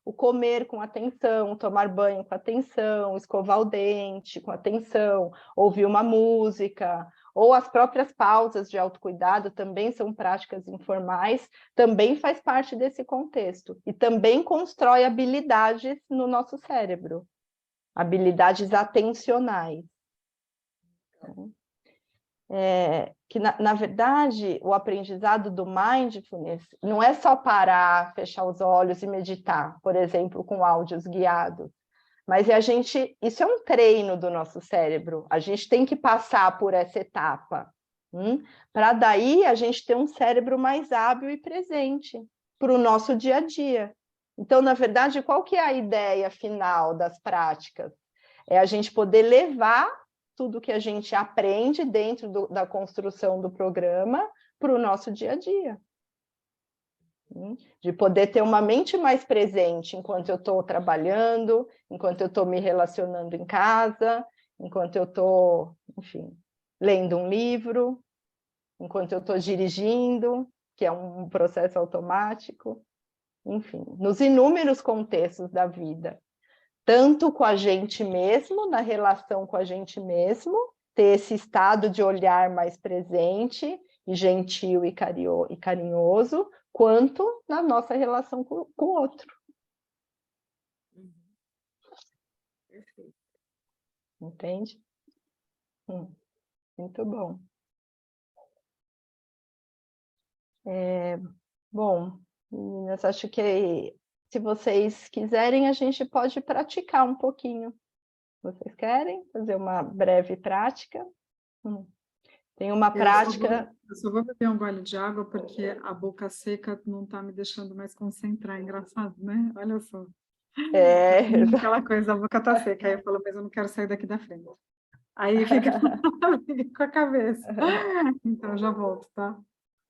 o comer com atenção, tomar banho com atenção, escovar o dente com atenção, ouvir uma música, ou as próprias pausas de autocuidado também são práticas informais, também faz parte desse contexto. E também constrói habilidades no nosso cérebro, habilidades atencionais. Que, na verdade, o aprendizado do mindfulness não é só parar, fechar os olhos e meditar, por exemplo, com áudios guiados, mas isso é um treino do nosso cérebro, a gente tem que passar por essa etapa, para daí a gente ter um cérebro mais hábil e presente para o nosso dia a dia. Então, na verdade, qual que é a ideia final das práticas? É a gente poder levar tudo que a gente aprende dentro da construção do programa para o nosso dia a dia. De poder ter uma mente mais presente enquanto eu estou trabalhando, enquanto eu estou me relacionando em casa, enquanto eu estou, enfim, lendo um livro, enquanto eu estou dirigindo, que é um processo automático, enfim, nos inúmeros contextos da vida. Tanto com a gente mesmo, na relação com a gente mesmo, ter esse estado de olhar mais presente, e gentil e carinhoso, quanto na nossa relação com o outro. Perfeito. Entende? Muito bom. Bom, meninas, acho que se vocês quiserem, a gente pode praticar um pouquinho. Vocês querem fazer uma breve prática? Tem uma prática... Eu só vou beber um gole de água, porque a boca seca não está me deixando mais concentrar. Engraçado, né? Olha só. Aquela coisa, a boca está seca. Aí eu falo, mas eu não quero sair daqui da frente. Aí fica, fica com a cabeça. Então, já volto, tá?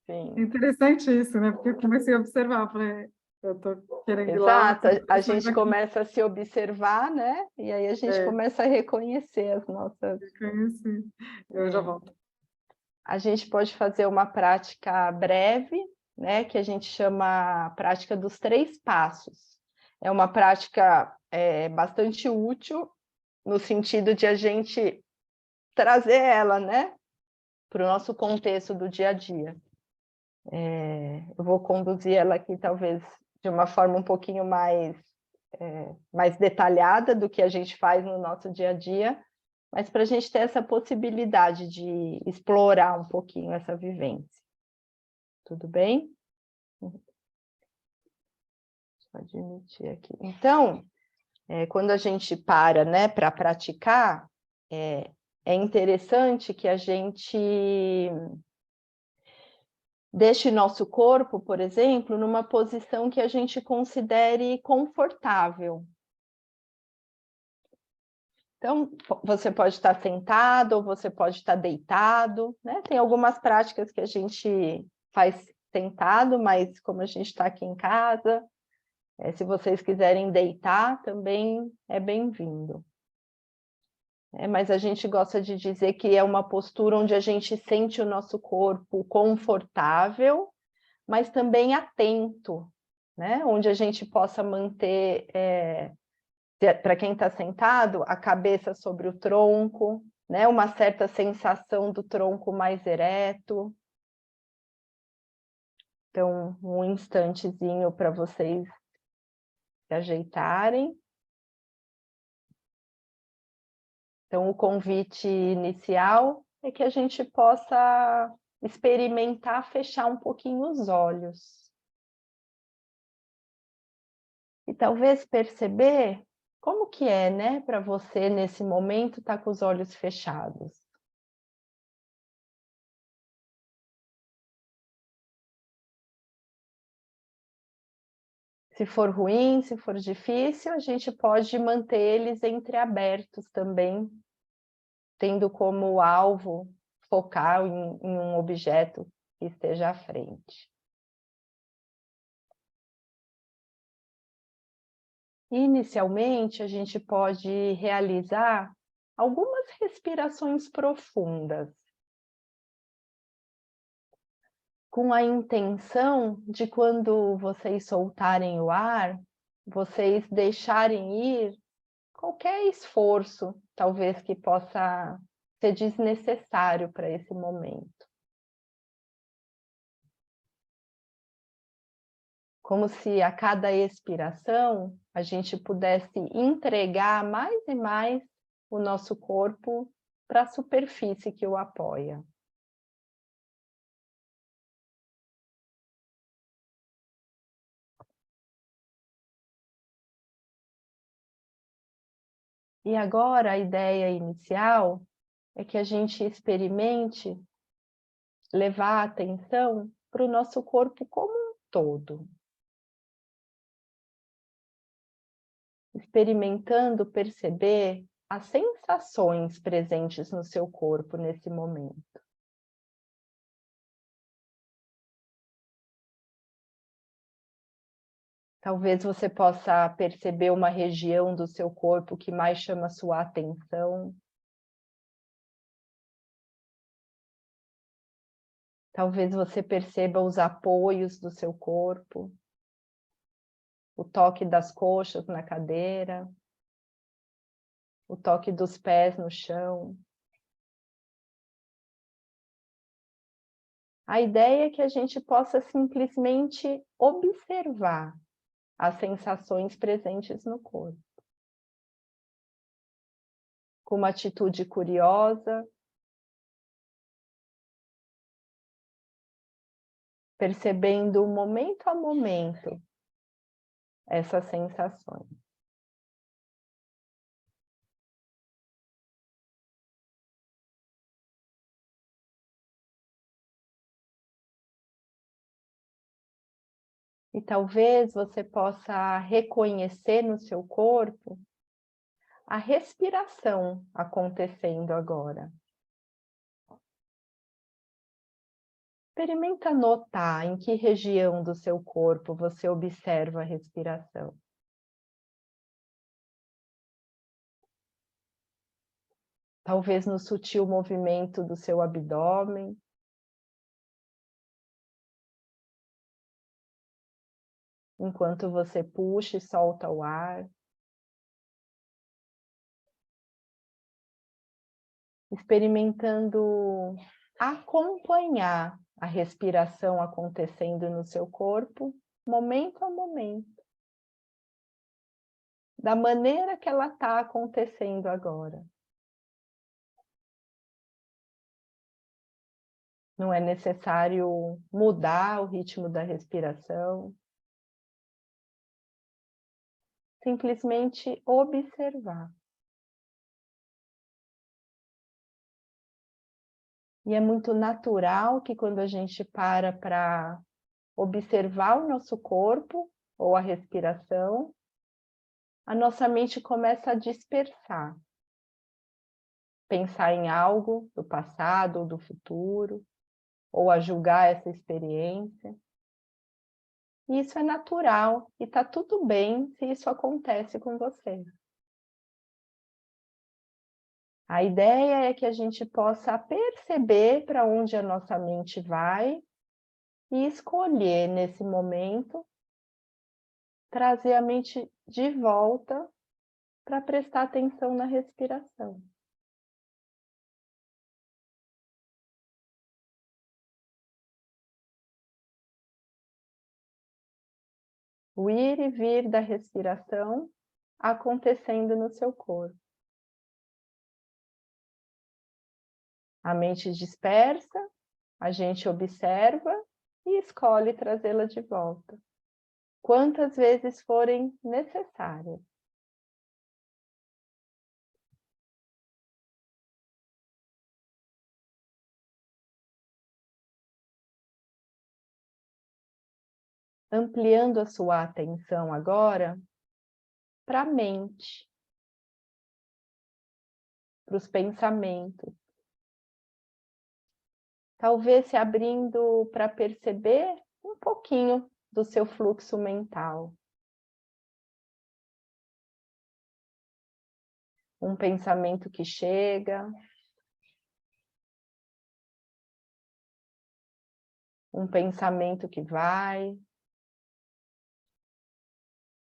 Sim. É interessante isso, né? Porque eu comecei a observar, falei, eu tô querendo ir lá, mas Exato, tô a pensando gente aqui. começa a se observar, né? E aí a gente começa a reconhecer as nossas. Conheci. Eu já volto. A gente pode fazer uma prática breve, né? Que a gente chama prática dos 3 passos. É uma prática bastante útil no sentido de a gente trazer ela, né? Para o nosso contexto do dia a dia. Eu vou conduzir ela aqui, talvez, de uma forma um pouquinho mais detalhada do que a gente faz no nosso dia a dia, mas para a gente ter essa possibilidade de explorar um pouquinho essa vivência. Tudo bem? Pode emitir aqui. Então, quando a gente para, né, para praticar, é interessante que a gente deixe nosso corpo, por exemplo, numa posição que a gente considere confortável. Então, você pode estar sentado ou você pode estar deitado, né? Tem algumas práticas que a gente faz sentado, mas como a gente está aqui em casa, se vocês quiserem deitar, também é bem-vindo. Mas a gente gosta de dizer que é uma postura onde a gente sente o nosso corpo confortável, mas também atento, né? Onde a gente possa manter, para quem está sentado, a cabeça sobre o tronco, né? Uma certa sensação do tronco mais ereto. Então, um instantezinho para vocês se ajeitarem. Então, o convite inicial é que a gente possa experimentar fechar um pouquinho os olhos. E talvez perceber como que é, né, para você, nesse momento, estar com os olhos fechados. Se for ruim, se for difícil, a gente pode manter eles entreabertos também, tendo como alvo focar em um objeto que esteja à frente. Inicialmente, a gente pode realizar algumas respirações profundas, com a intenção de, quando vocês soltarem o ar, vocês deixarem ir qualquer esforço, talvez, que possa ser desnecessário para esse momento. Como se a cada expiração a gente pudesse entregar mais e mais o nosso corpo para a superfície que o apoia. E agora a ideia inicial é que a gente experimente levar a atenção para o nosso corpo como um todo. Experimentando perceber as sensações presentes no seu corpo nesse momento. Talvez você possa perceber uma região do seu corpo que mais chama sua atenção. Talvez você perceba os apoios do seu corpo, o toque das coxas na cadeira, o toque dos pés no chão. A ideia é que a gente possa simplesmente observar as sensações presentes no corpo, com uma atitude curiosa, percebendo momento a momento essas sensações. E talvez você possa reconhecer no seu corpo a respiração acontecendo agora. Experimenta notar em que região do seu corpo você observa a respiração. Talvez no sutil movimento do seu abdômen. Enquanto você puxa e solta o ar. Experimentando acompanhar a respiração acontecendo no seu corpo, momento a momento. Da maneira que ela está acontecendo agora. Não é necessário mudar o ritmo da respiração. Simplesmente observar. E é muito natural que quando a gente para observar o nosso corpo ou a respiração, a nossa mente começa a dispersar. Pensar em algo do passado ou do futuro, ou a julgar essa experiência. E isso é natural e está tudo bem se isso acontece com você. A ideia é que a gente possa perceber para onde a nossa mente vai e escolher nesse momento trazer a mente de volta para prestar atenção na respiração. O ir e vir da respiração acontecendo no seu corpo. A mente dispersa, a gente observa e escolhe trazê-la de volta, quantas vezes forem necessárias. Ampliando a sua atenção agora para a mente, para os pensamentos. Talvez se abrindo para perceber um pouquinho do seu fluxo mental. Um pensamento que chega, um pensamento que vai,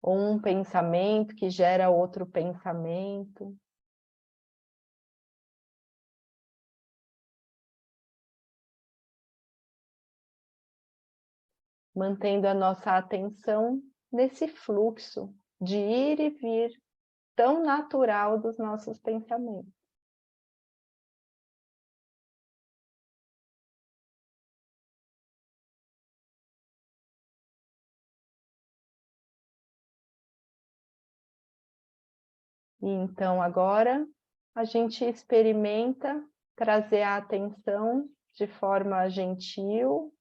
ou um pensamento que gera outro pensamento. Mantendo a nossa atenção nesse fluxo de ir e vir tão natural dos nossos pensamentos. E então agora a gente experimenta trazer a atenção de forma gentil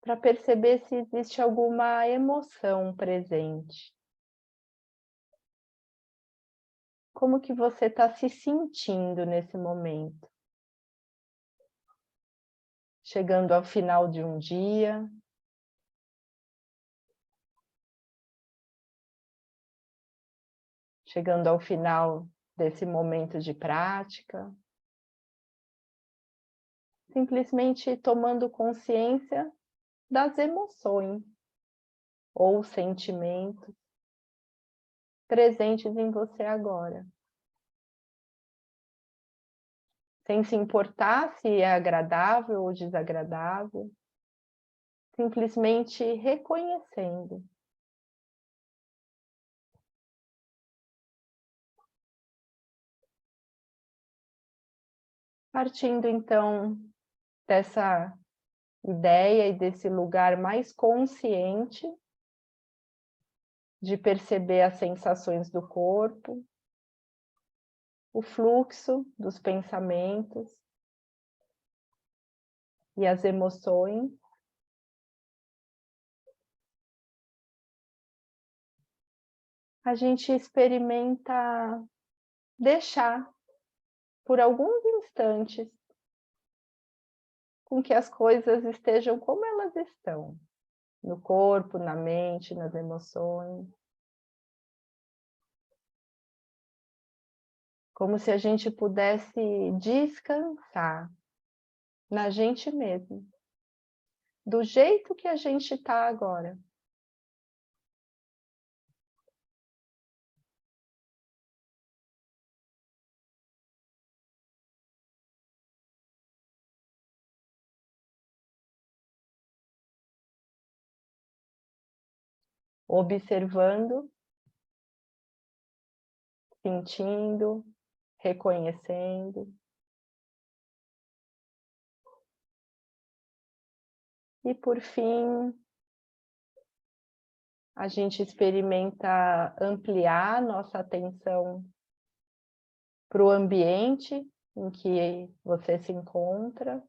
para perceber se existe alguma emoção presente. Como que você está se sentindo nesse momento? Chegando ao final de um dia. Chegando ao final desse momento de prática. Simplesmente tomando consciência das emoções ou sentimentos presentes em você agora. Sem se importar se é agradável ou desagradável, simplesmente reconhecendo. Partindo então dessa ideia e desse lugar mais consciente de perceber as sensações do corpo, o fluxo dos pensamentos e as emoções. a gente experimenta deixar por alguns instantes com que as coisas estejam como elas estão, no corpo, na mente, nas emoções. Como se a gente pudesse descansar na gente mesmo, do jeito que a gente está agora. Observando, sentindo, reconhecendo. E por fim, a gente experimenta ampliar nossa atenção para o ambiente em que você se encontra,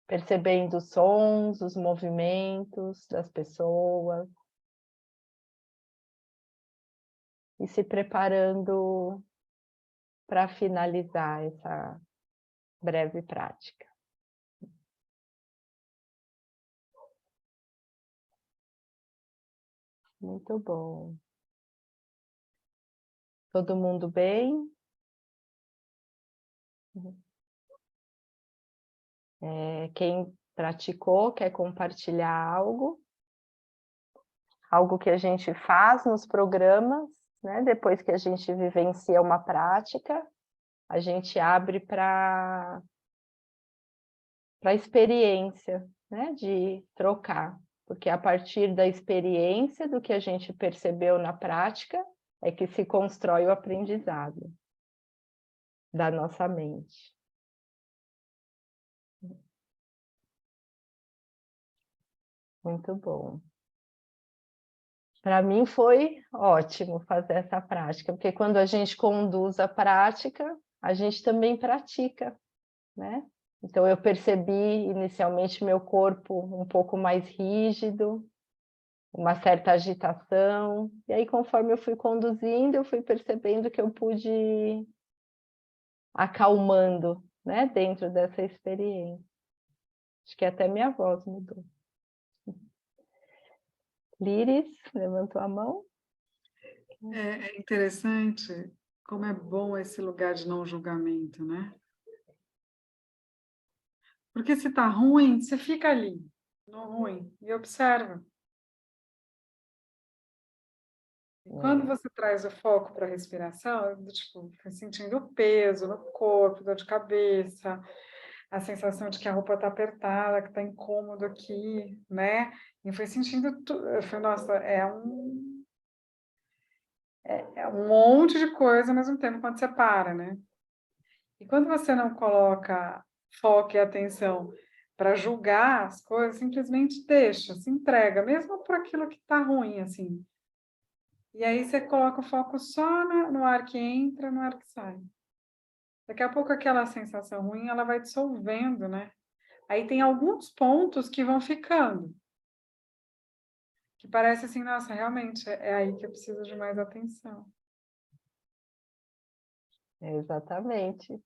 percebendo os sons, os movimentos das pessoas e se preparando para finalizar essa breve prática. Muito bom. Todo mundo bem? Quem praticou, quer compartilhar algo? Algo que a gente faz nos programas, né? Depois que a gente vivencia uma prática, a gente abre para a experiência, né? De trocar. Porque a partir da experiência do que a gente percebeu na prática, é que se constrói o aprendizado da nossa mente. Muito bom. Para mim foi ótimo fazer essa prática, porque quando a gente conduz a prática, a gente também pratica, né? Então eu percebi inicialmente meu corpo um pouco mais rígido, uma certa agitação, e aí conforme eu fui conduzindo, eu fui percebendo que eu pude ir acalmando, né, dentro dessa experiência. Acho que até minha voz mudou. Liris, levantou a mão? É interessante como é bom esse lugar de não julgamento, né? Porque se tá ruim, você fica ali, no ruim, e observa. E quando você traz o foco para a respiração, tipo, foi sentindo o peso no corpo, dor de cabeça, a sensação de que a roupa está apertada, que está incômodo aqui, né? E foi sentindo tudo. Eu falei, nossa, é um monte de coisa ao mesmo tempo quando você para, né? E quando você não coloca foco e atenção para julgar as coisas, simplesmente deixa, se entrega, mesmo por aquilo que está ruim, assim. E aí você coloca o foco só no ar que entra, no ar que sai. Daqui a pouco aquela sensação ruim, ela vai dissolvendo, né? Aí tem alguns pontos que vão ficando. Que parece assim, nossa, realmente, é aí que eu preciso de mais atenção. Exatamente.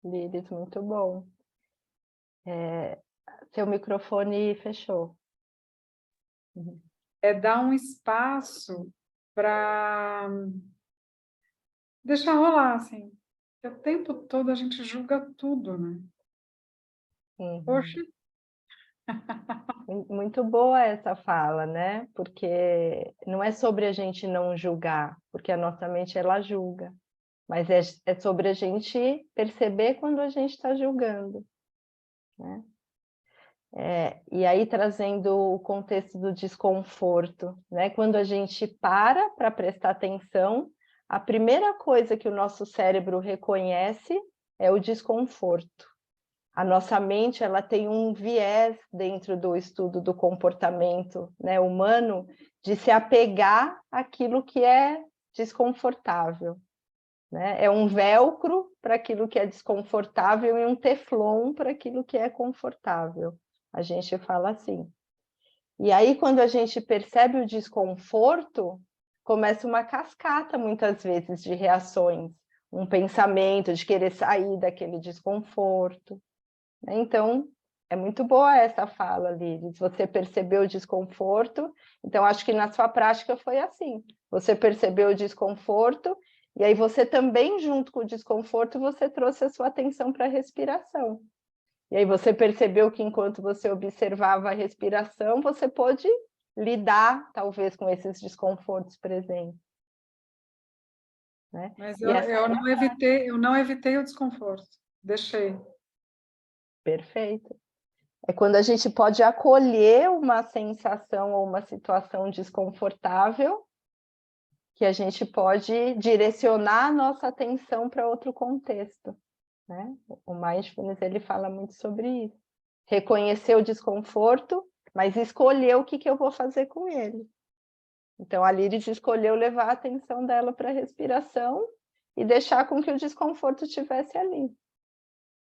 Liris, muito bom. Seu microfone fechou. É dar um espaço para deixar rolar, assim. Porque o tempo todo a gente julga tudo, né? Poxa, Muito boa essa fala, né? Porque não é sobre a gente não julgar, porque a nossa mente ela julga, mas é sobre a gente perceber quando a gente está julgando, né? E aí trazendo o contexto do desconforto, né? Quando a gente para prestar atenção, a primeira coisa que o nosso cérebro reconhece é o desconforto. A nossa mente ela tem um viés dentro do estudo do comportamento, né, humano de se apegar àquilo que é desconfortável, né? É um velcro para aquilo que é desconfortável e um teflon para aquilo que é confortável. A gente fala assim. E aí, quando a gente percebe o desconforto, começa uma cascata, muitas vezes, de reações, um pensamento de querer sair daquele desconforto, né? Então, é muito boa essa fala, Liris. Você percebeu o desconforto, então acho que na sua prática foi assim. Você percebeu o desconforto, e aí você também, junto com o desconforto, você trouxe a sua atenção para a respiração. E aí você percebeu que enquanto você observava a respiração, você pôde lidar, talvez, com esses desconfortos presentes. Né? Mas E essa... eu não evitei o desconforto, deixei. Perfeito. É quando a gente pode acolher uma sensação ou uma situação desconfortável, que a gente pode direcionar a nossa atenção para outro contexto, né? O Mindfulness, ele fala muito sobre isso. Reconhecer o desconforto, mas escolher o que eu vou fazer com ele. Então, a Liris escolheu levar a atenção dela para a respiração e deixar com que o desconforto estivesse ali.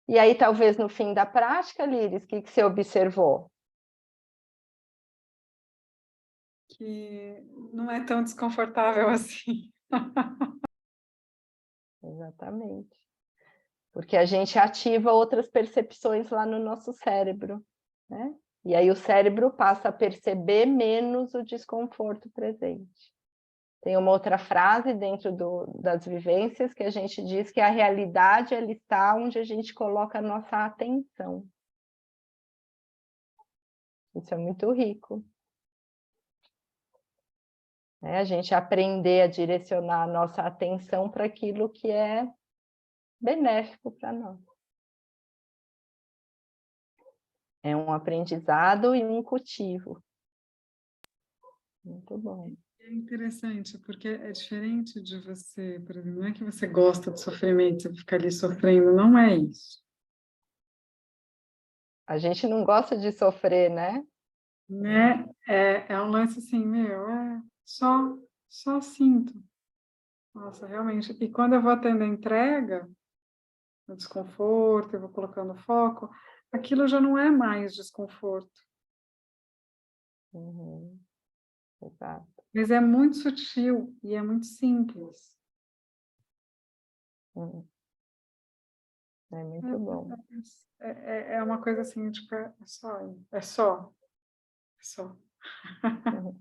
E aí, talvez, no fim da prática, Liris, o que você observou? Que não é tão desconfortável assim. Exatamente. Porque a gente ativa outras percepções lá no nosso cérebro, né? E aí o cérebro passa a perceber menos o desconforto presente. Tem uma outra frase dentro das vivências que a gente diz que a realidade ela está onde a gente coloca a nossa atenção. Isso é muito rico. A gente aprender a direcionar a nossa atenção para aquilo que é benéfico para nós. É um aprendizado e um cultivo. Muito bom. É interessante, porque é diferente de você, por exemplo, não é que você gosta de sofrimento, você fica ali sofrendo, não é isso. A gente não gosta de sofrer, né? Né? É um lance assim, só sinto. Nossa, realmente. E quando eu vou tendo a entrega, o desconforto, eu vou colocando foco, aquilo já não é mais desconforto. Uhum. Exato. Mas é muito sutil e é muito simples. Uhum. É muito bom. É uma coisa assim, tipo, é só. Uhum.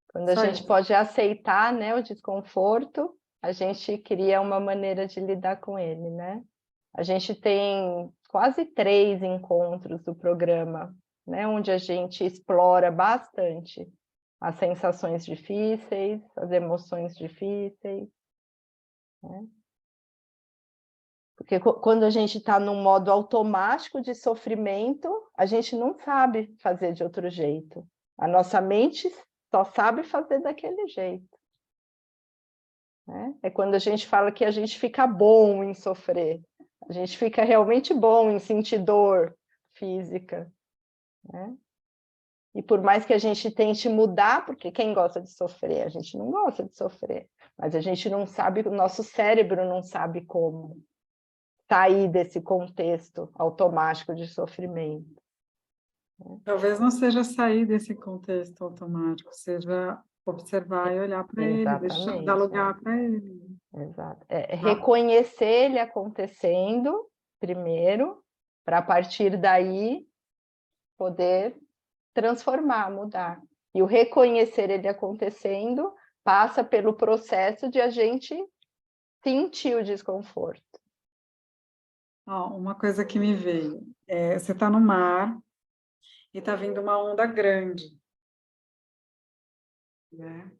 Quando a Só gente isso. pode aceitar, né, o desconforto, a gente cria uma maneira de lidar com ele, né? A gente tem quase 3 encontros do programa, né, onde a gente explora bastante as sensações difíceis, as emoções difíceis, né? Porque quando a gente está num modo automático de sofrimento, a gente não sabe fazer de outro jeito. A nossa mente só sabe fazer daquele jeito. Né? É quando a gente fala que a gente fica bom em sofrer. A gente fica realmente bom em sentir dor física. Né? E por mais que a gente tente mudar, porque quem gosta de sofrer? A gente não gosta de sofrer. Mas a gente não sabe, o nosso cérebro não sabe como sair desse contexto automático de sofrimento. Talvez não seja sair desse contexto automático, seja observar e olhar para ele, dar lugar para ele. Exato. Reconhecer ele acontecendo primeiro, para a partir daí poder transformar, mudar. E o reconhecer ele acontecendo passa pelo processo de a gente sentir o desconforto. Uma coisa que me veio, você está no mar e está vindo uma onda grande, né?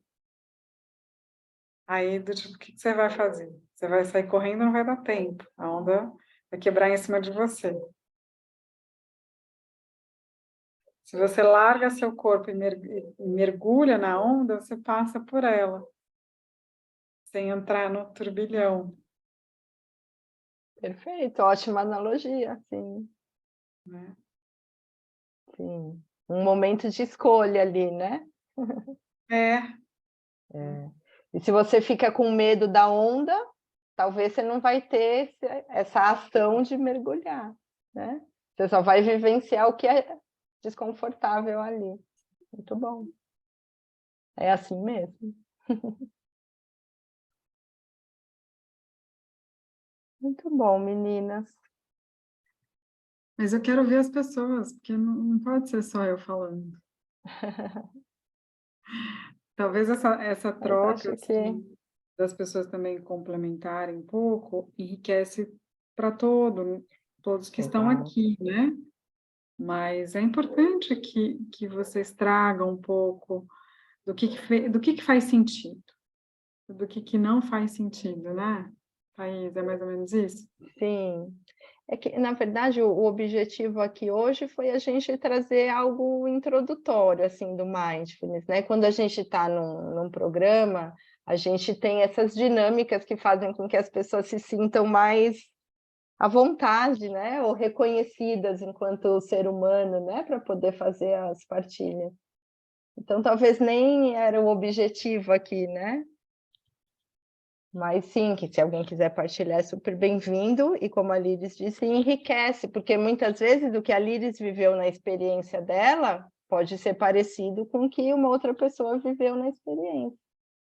Aí, do tipo, o que você vai fazer? Você vai sair correndo, não vai dar tempo. A onda vai quebrar em cima de você. Se você larga seu corpo e mergulha na onda, você passa por ela, sem entrar no turbilhão. Perfeito, ótima analogia, sim. Né? Sim. Um momento de escolha ali, né? É. E se você fica com medo da onda, talvez você não vai ter essa ação de mergulhar, né? Você só vai vivenciar o que desconfortável ali. Muito bom. É assim mesmo. Muito bom, meninas. Mas eu quero ver as pessoas, porque não pode ser só eu falando. Talvez essa Mas troca acho que assim, das pessoas também complementarem um pouco enriquece para todos que estão legal. aqui, né? Mas é importante que vocês tragam um pouco do que faz sentido, do que não faz sentido, né? Thaís, é mais ou menos isso? Sim. É que, na verdade, o objetivo aqui hoje foi a gente trazer algo introdutório, assim, do Mindfulness, né? Quando a gente está num programa, a gente tem essas dinâmicas que fazem com que as pessoas se sintam mais à vontade, né? Ou reconhecidas enquanto ser humano, né? Para poder fazer as partilhas. Então, talvez nem era o objetivo aqui, né? Mas sim, que se alguém quiser partilhar é super bem-vindo, e como a Liris disse, enriquece, porque muitas vezes o que a Liris viveu na experiência dela pode ser parecido com o que uma outra pessoa viveu na experiência.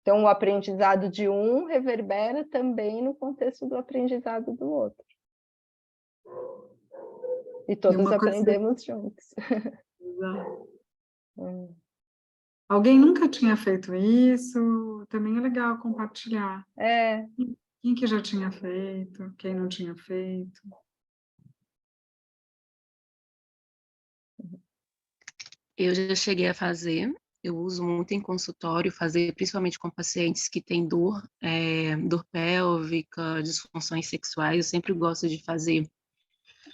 Então, o aprendizado de um reverbera também no contexto do aprendizado do outro. E todos uma coisa. aprendemos juntos. Exato. Alguém nunca tinha feito isso, também é legal compartilhar. É, Quem que já tinha feito, quem não tinha feito. Eu já cheguei a fazer, eu uso muito em consultório, fazer principalmente com pacientes que têm dor, dor pélvica, disfunções sexuais, eu sempre gosto de fazer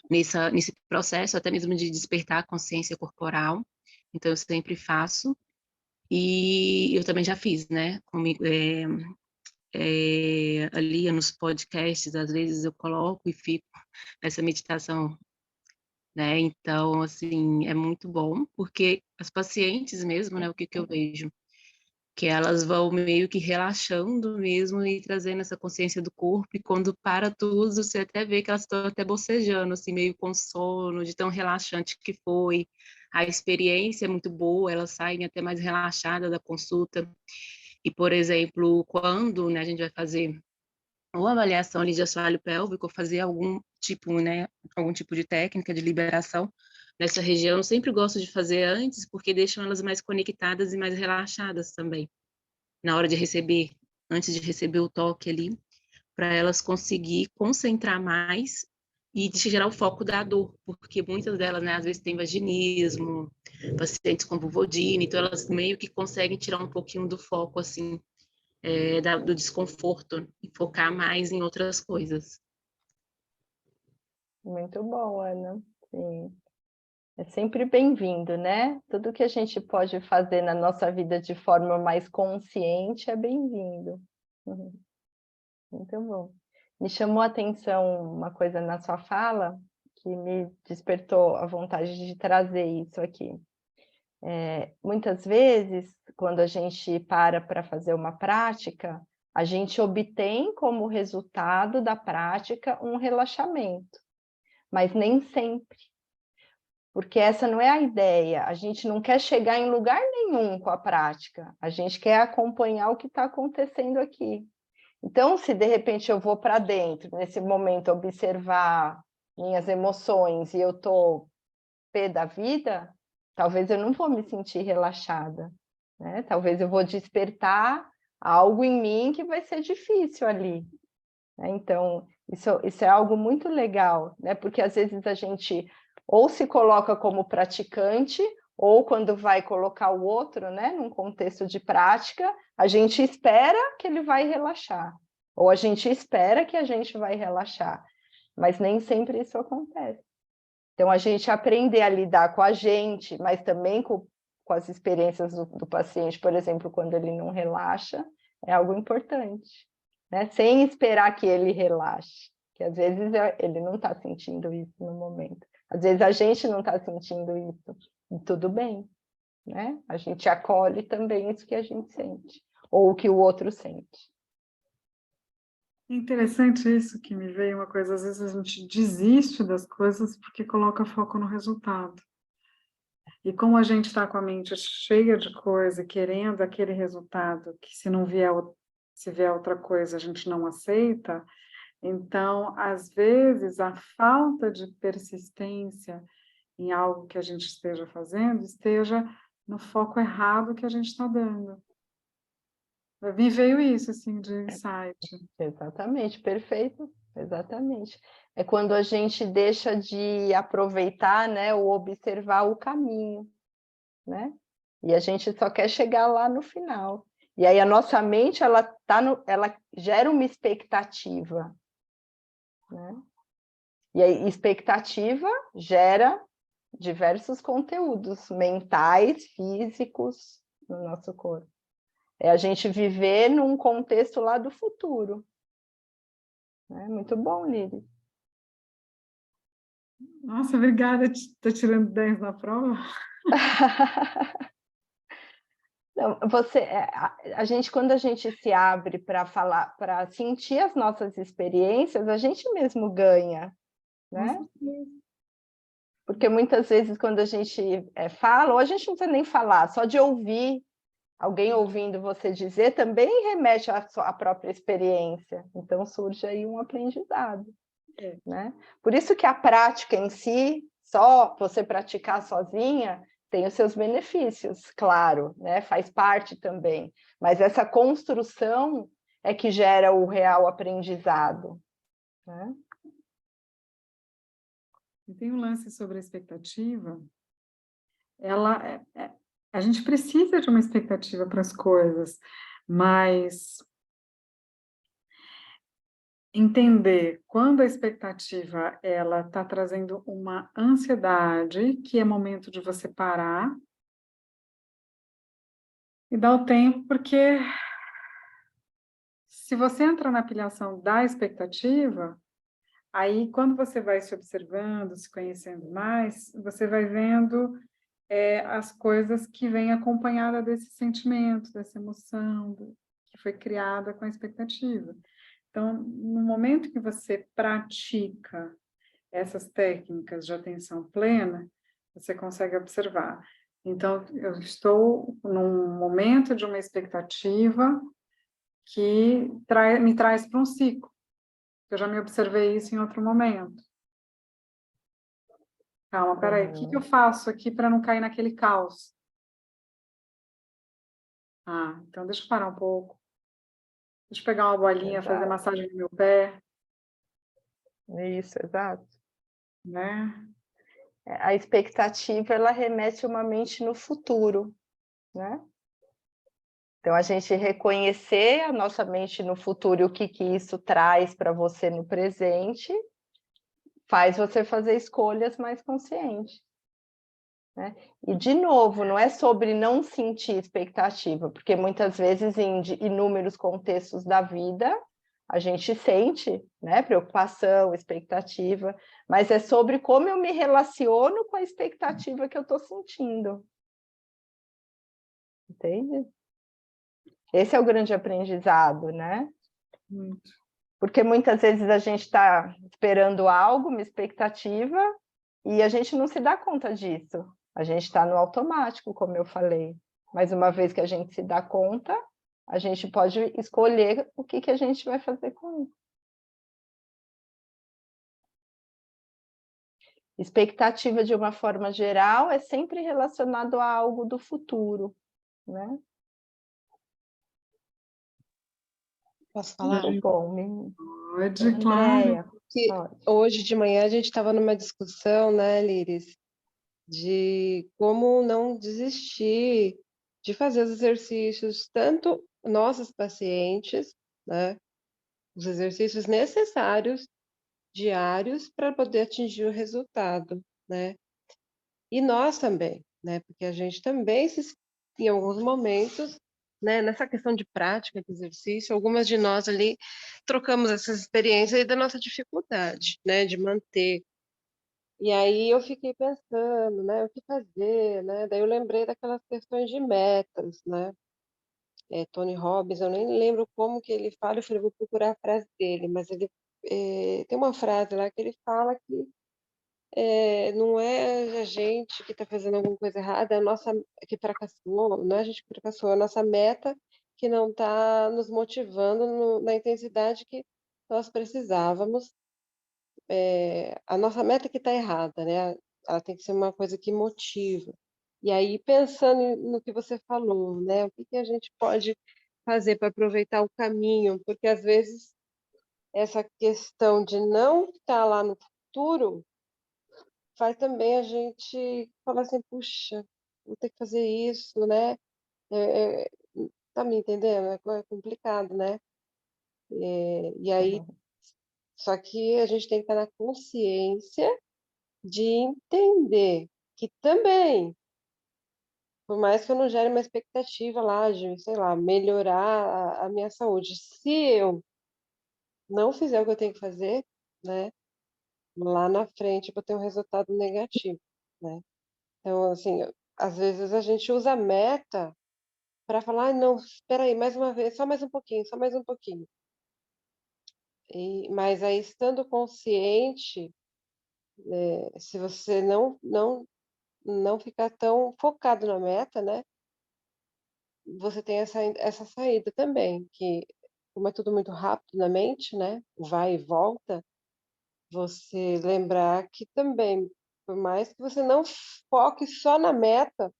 nesse processo, até mesmo de despertar a consciência corporal, então eu sempre faço, e eu também já fiz, né, comigo, ali nos podcasts, às vezes eu coloco e fico nessa meditação, né? Então, assim, é muito bom, porque as pacientes mesmo, né, o que eu vejo? Que elas vão meio que relaxando mesmo e trazendo essa consciência do corpo, e quando para tudo, você até vê que elas estão até bocejando, assim, meio com sono, de tão relaxante que foi. A experiência é muito boa, elas saem até mais relaxadas da consulta. E, por exemplo, quando, né, a gente vai fazer ou avaliação ali de assoalho pélvico, ou fazer algum tipo de técnica de liberação nessa região, eu sempre gosto de fazer antes, porque deixam elas mais conectadas e mais relaxadas também, na hora de receber, antes de receber o toque ali, para elas conseguir concentrar mais e gerar o foco da dor, porque muitas delas, né, às vezes têm vaginismo, pacientes com vulvodine, então elas meio que conseguem tirar um pouquinho do foco, assim, do desconforto e focar mais em outras coisas. muito bom, Ana. Sim. É sempre bem-vindo, né? Tudo que a gente pode fazer na nossa vida de forma mais consciente é bem-vindo. Muito bom. Me chamou a atenção uma coisa na sua fala que me despertou a vontade de trazer isso aqui. Muitas vezes, quando a gente para fazer uma prática, a gente obtém como resultado da prática um relaxamento, mas nem sempre. Porque essa não é a ideia, a gente não quer chegar em lugar nenhum com a prática, a gente quer acompanhar o que está acontecendo aqui. Então, se de repente eu vou para dentro, nesse momento, observar minhas emoções e eu estou pé da vida, talvez eu não vou me sentir relaxada, né? Talvez eu vou despertar algo em mim que vai ser difícil ali, né? Então, isso é algo muito legal, né? Porque às vezes a gente ou se coloca como praticante, ou quando vai colocar o outro, né, num contexto de prática, a gente espera que ele vai relaxar, ou a gente espera que a gente vai relaxar, mas nem sempre isso acontece. Então, a gente aprender a lidar com a gente, mas também com as experiências do paciente, por exemplo, quando ele não relaxa, é algo importante, né? Sem esperar que ele relaxe, que às vezes ele não está sentindo isso no momento. Às vezes a gente não está sentindo isso, e tudo bem, né? A gente acolhe também isso que a gente sente, ou o que o outro sente. Interessante isso que me veio uma coisa, às vezes a gente desiste das coisas porque coloca foco no resultado. E como a gente está com a mente cheia de coisa, querendo aquele resultado, que se não vier, se vier outra coisa, a gente não aceita, então, às vezes, a falta de persistência em algo que a gente esteja fazendo, esteja no foco errado que a gente está dando. Me veio isso, assim, de insight. Exatamente, perfeito, exatamente. É quando a gente deixa de aproveitar, né, ou observar o caminho, né? E a gente só quer chegar lá no final. E aí a nossa mente, ela gera uma expectativa, né? E aí expectativa gera diversos conteúdos mentais, físicos no nosso corpo. É a gente viver num contexto lá do futuro. É muito bom, Lili. Nossa, obrigada, estou tirando 10 na prova. Não, a gente, quando a gente se abre para falar, para sentir as nossas experiências, a gente mesmo ganha, né? Porque muitas vezes quando a gente fala, ou a gente não precisa nem falar, só de ouvir, alguém ouvindo você dizer, também remete à própria experiência. Então surge aí um aprendizado, né? Por isso que a prática em si, só você praticar sozinha, tem os seus benefícios, claro, né? Faz parte também. Mas essa construção é que gera o real aprendizado, né? E tem um lance sobre a expectativa. A gente precisa de uma expectativa para as coisas, mas entender quando a expectativa ela está trazendo uma ansiedade, que é momento de você parar e dar o tempo, porque se você entra na pilhação da expectativa, aí quando você vai se observando, se conhecendo mais, você vai vendo as coisas que vêm acompanhada desse sentimento, dessa emoção, que foi criada com a expectativa. Então, no momento que você pratica essas técnicas de atenção plena, você consegue observar. Então, eu estou num momento de uma expectativa que me traz para um ciclo. Eu já me observei isso em outro momento. Calma, peraí, o que eu faço aqui para não cair naquele caos? Ah, então deixa eu parar um pouco. Deixa eu pegar uma bolinha, fazer massagem no meu pé. Isso, exato. Né? A expectativa, ela remete uma mente no futuro, né? Então, a gente reconhecer a nossa mente no futuro e o que isso traz para você no presente, faz você fazer escolhas mais conscientes, né? E, de novo, não é sobre não sentir expectativa, porque muitas vezes, em inúmeros contextos da vida, a gente sente, né, preocupação, expectativa, mas é sobre como eu me relaciono com a expectativa que eu estou sentindo. Entende? Esse é o grande aprendizado, né? Muito. Porque muitas vezes a gente está esperando algo, uma expectativa, e a gente não se dá conta disso. A gente está no automático, como eu falei. Mas uma vez que a gente se dá conta, a gente pode escolher o que a gente vai fazer com isso. Expectativa, de uma forma geral, é sempre relacionado a algo do futuro, né? Posso falar? Muito bom, menino. Pode, claro. Hoje de manhã a gente estava numa discussão, né, Liris, de como não desistir de fazer os exercícios, tanto nossos pacientes, né, os exercícios necessários diários para poder atingir o resultado, né? E nós também, né? Porque a gente também, em alguns momentos, né, nessa questão de prática, de exercício, algumas de nós ali trocamos essas experiências aí da nossa dificuldade, né, de manter. E aí eu fiquei pensando, né, o que fazer, né? Daí eu lembrei daquelas questões de metas, né? Tony Robbins, eu nem lembro como que ele fala, eu falei, vou procurar a frase dele, mas ele tem uma frase lá que ele fala que não é a gente que está fazendo alguma coisa errada, é a nossa que fracassou, não é a gente que fracassou, é a nossa meta que não está nos motivando na intensidade que nós precisávamos. A nossa meta que está errada, né? Ela tem que ser uma coisa que motiva. E aí, pensando no que você falou, né? O que que a gente pode fazer para aproveitar o caminho? Porque às vezes essa questão de não estar lá no futuro faz também a gente falar assim, puxa, vou ter que fazer isso, né? É, é, tá me entendendo? É complicado, né? E aí, só que a gente tem que estar na consciência de entender que também, por mais que eu não gere uma expectativa lá de, sei lá, melhorar a minha saúde, se eu não fizer o que eu tenho que fazer, né, lá na frente eu vou ter um resultado negativo, né? Então, assim, às vezes a gente usa a meta para falar, ah, não, espera aí, mais uma vez, só mais um pouquinho, só mais um pouquinho. Mas aí, estando consciente, se você não ficar tão focado na meta, né? Você tem essa saída também, que como é tudo muito rápido na mente, né? Vai e volta, você lembrar que também, por mais que você não foque só na meta,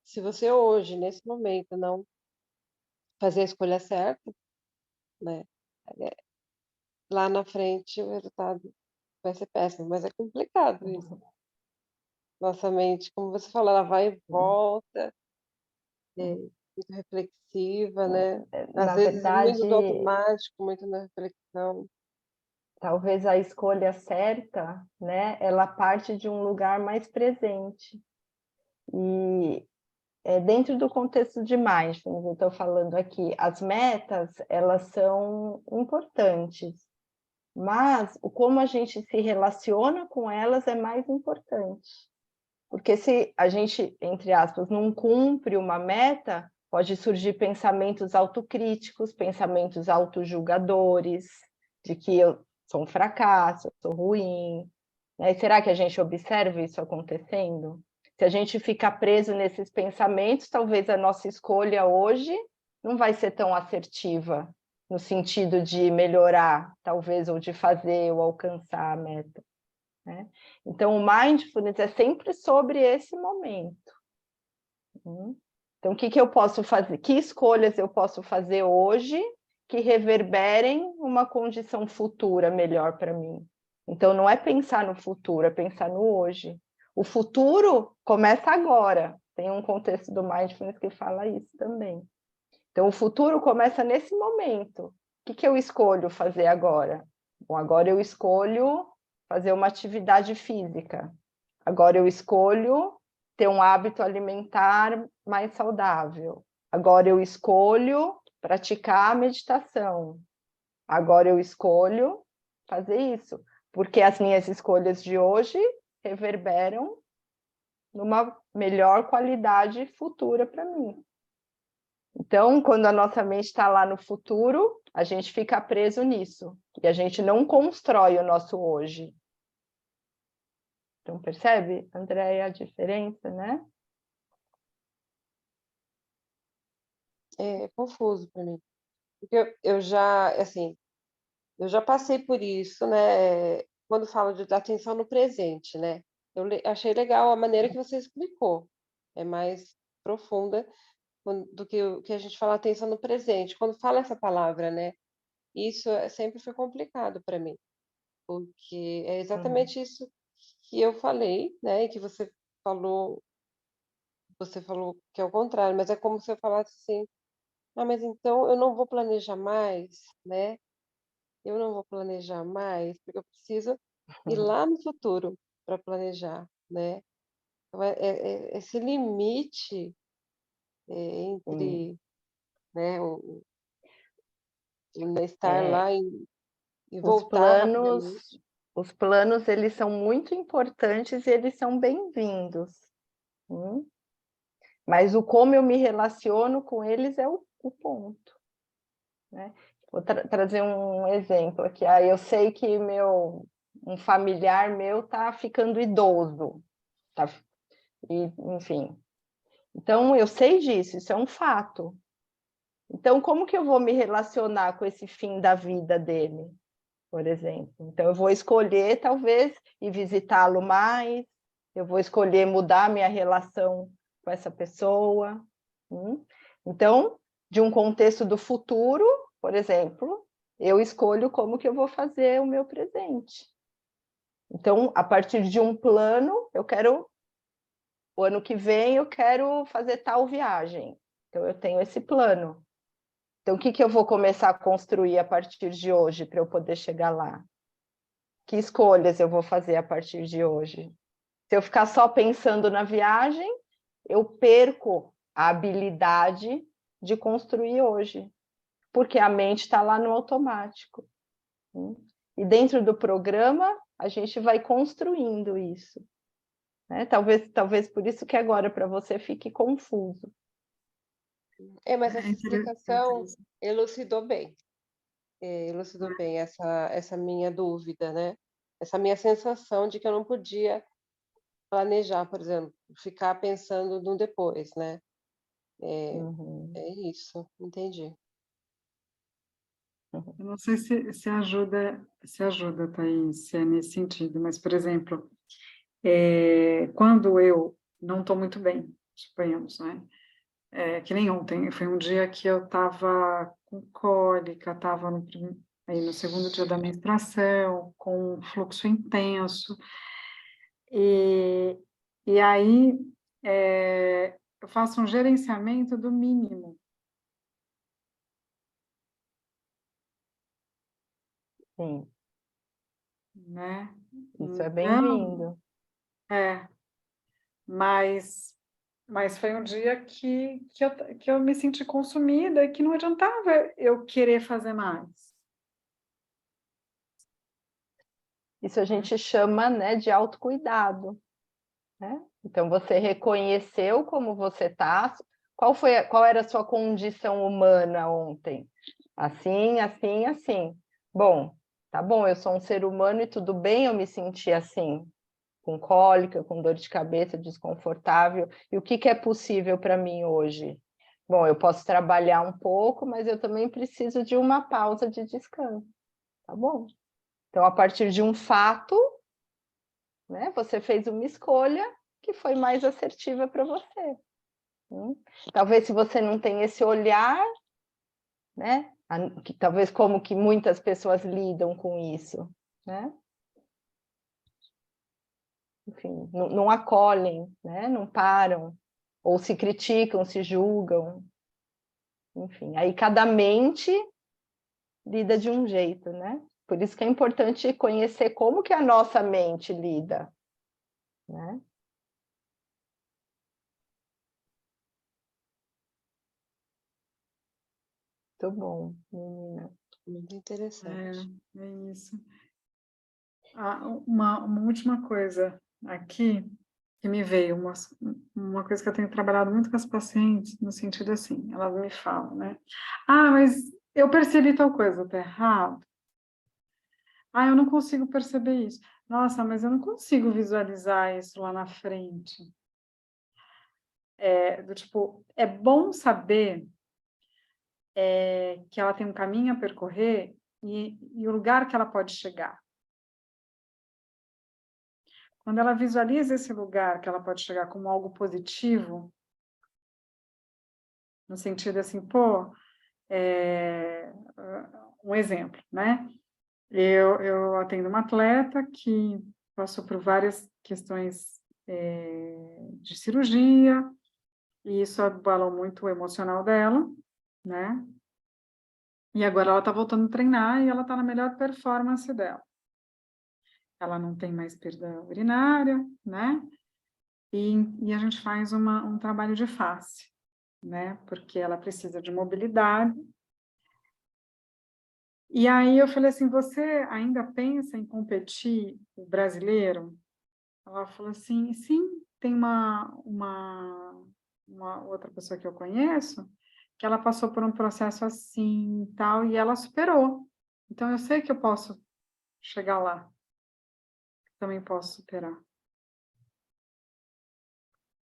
se você hoje, nesse momento, não fazer a escolha certa, né? é, Lá na frente o resultado vai ser péssimo, mas é complicado isso. Nossa mente, como você falou, ela vai e volta, é muito reflexiva, né? Às Na vezes muito do verdade, automático, muito na reflexão. talvez a escolha certa, né, ela parte de um lugar mais presente. E dentro do contexto de mindfulness, eu estou falando aqui, as metas, elas são importantes, mas o como a gente se relaciona com elas é mais importante. Porque se a gente, entre aspas, não cumpre uma meta, pode surgir pensamentos autocríticos, pensamentos autojulgadores, de que eu sou um fracasso, eu sou ruim. E será que a gente observa isso acontecendo? Se a gente ficar preso nesses pensamentos, talvez a nossa escolha hoje não vai ser tão assertiva, no sentido de melhorar, talvez, ou de fazer ou alcançar a meta. Né? Então, o mindfulness é sempre sobre esse momento. Então, o que eu posso fazer? Que escolhas eu posso fazer hoje que reverberem uma condição futura melhor para mim? Então, não é pensar no futuro, é pensar no hoje. O futuro começa agora. Tem um contexto do mindfulness que fala isso também. Então, o futuro começa nesse momento. O que eu escolho fazer agora? Bom, agora eu escolho fazer uma atividade física. Agora eu escolho ter um hábito alimentar mais saudável. Agora eu escolho praticar a meditação. Agora eu escolho fazer isso, porque as minhas escolhas de hoje reverberam numa melhor qualidade futura para mim. Então, quando a nossa mente está lá no futuro, a gente fica preso nisso, e a gente não constrói o nosso hoje. Então, percebe, Andréia, a diferença, né? É confuso para mim. Porque eu já, assim, eu já passei por isso, né? Quando falo de dar atenção no presente, né? Achei legal a maneira que você explicou. É mais profunda do que o que a gente fala atenção no presente. Quando fala essa palavra, né? Isso sempre foi complicado para mim, porque é exatamente isso que eu falei, né? E que você falou que é o contrário, mas é como se eu falasse assim, ah, mas então eu não vou planejar mais, né? Eu não vou planejar mais, porque eu preciso ir lá no futuro para planejar, né? Então, esse limite entre, né, o estar lá e Os voltar planos, rapidamente. os planos, eles são muito importantes e eles são bem-vindos. Mas o como eu me relaciono com eles é o ponto. Né? Vou trazer um exemplo aqui. Eu sei que um familiar meu está ficando idoso, enfim. Então, eu sei disso, isso é um fato. Então, como que eu vou me relacionar com esse fim da vida dele, por exemplo? Então, eu vou escolher, talvez, ir visitá-lo mais, eu vou escolher mudar minha relação com essa pessoa. Então, de um contexto do futuro, por exemplo, eu escolho como que eu vou fazer o meu presente. Então, a partir de um plano, o ano que vem eu quero fazer tal viagem. Então, eu tenho esse plano. Então, o que eu vou começar a construir a partir de hoje para eu poder chegar lá? Que escolhas eu vou fazer a partir de hoje? Se eu ficar só pensando na viagem, eu perco a habilidade de construir hoje, porque a mente está lá no automático. E dentro do programa, a gente vai construindo isso. Né? Talvez por isso que agora para você fique confuso. Mas essa explicação interessante. elucidou bem. Elucidou bem essa minha dúvida, né? Essa minha sensação de que eu não podia planejar, por exemplo, ficar pensando no depois, né? É isso, entendi. Eu não sei se ajuda, Thaís, se é nesse sentido, mas, por exemplo, quando eu não estou muito bem, suponhamos, né? Que nem ontem, foi um dia que eu estava com cólica, estava no segundo dia da menstruação, com um fluxo intenso, e aí eu faço um gerenciamento do mínimo. Sim. Né? Isso é Então, bem-vindo. Mas foi um dia que eu me senti consumida e que não adiantava eu querer fazer mais. Isso a gente chama, né, de autocuidado. Né? Então, você reconheceu como você está. Qual era a sua condição humana ontem? Assim, assim, assim. Bom, tá bom, eu sou um ser humano e tudo bem eu me sentir assim, com cólica, com dor de cabeça, desconfortável. E o que é possível para mim hoje? Bom, eu posso trabalhar um pouco, mas eu também preciso de uma pausa de descanso. Tá bom? Então, a partir de um fato, né, você fez uma escolha que foi mais assertiva para você. Talvez se você não tem esse olhar, né, talvez como que muitas pessoas lidam com isso, né? Enfim, não acolhem, né? Não param, ou se criticam, se julgam. Enfim, aí cada mente lida de um jeito, né? Por isso que é importante conhecer como que a nossa mente lida, né? Muito bom, menina. Muito interessante. É isso. Uma última coisa aqui que me veio, uma coisa que eu tenho trabalhado muito com as pacientes, no sentido assim, elas me falam, né? Mas eu percebi tal coisa, tá errado. Eu não consigo perceber isso. Nossa, mas eu não consigo visualizar isso lá na frente. Do tipo, é bom saber que ela tem um caminho a percorrer e o lugar que ela pode chegar. Quando ela visualiza esse lugar que ela pode chegar como algo positivo, no sentido assim, um exemplo, né? Eu atendo uma atleta que passou por várias questões de cirurgia, e isso abalou muito o emocional dela, né? E agora ela está voltando a treinar e ela está na melhor performance dela. Ela não tem mais perda urinária, né? E a gente faz um trabalho de face, né? Porque ela precisa de mobilidade. E aí eu falei assim, você ainda pensa em competir o brasileiro? Ela falou assim, sim, tem uma outra pessoa que eu conheço que ela passou por um processo assim e tal, e ela superou. Então eu sei que eu posso chegar lá. também posso superar.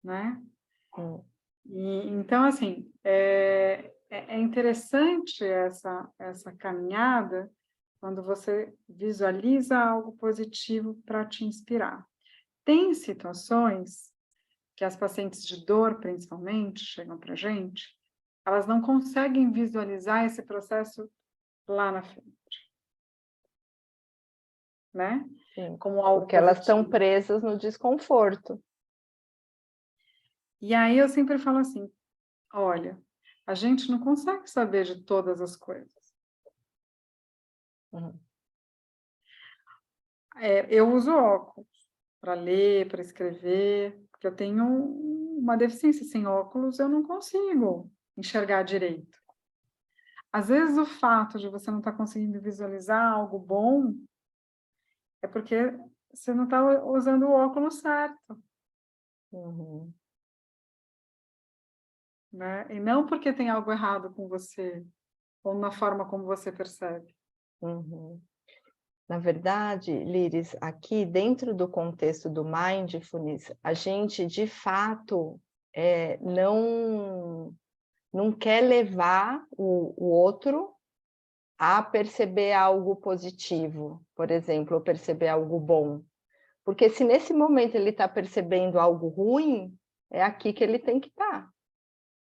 Né? Então, assim, é interessante essa caminhada quando você visualiza algo positivo para te inspirar. Tem situações que as pacientes de dor, principalmente, chegam para a gente, elas não conseguem visualizar esse processo lá na frente. Né? Sim, como algo porque elas estão positivo. presas no desconforto. E aí eu sempre falo assim, olha, a gente não consegue saber de todas as coisas. Eu uso óculos para ler, para escrever, porque eu tenho uma deficiência. Sem óculos eu não consigo enxergar direito. Às vezes o fato de você não estar conseguindo visualizar algo bom é porque você não está usando o óculos certo. Né? E não porque tem algo errado com você, ou na forma como você percebe. Na verdade, Liris, aqui dentro do contexto do Mindfulness, a gente, de fato, não quer levar o outro a perceber algo positivo, por exemplo, ou perceber algo bom. Porque se nesse momento ele está percebendo algo ruim, é aqui que ele tem que estar.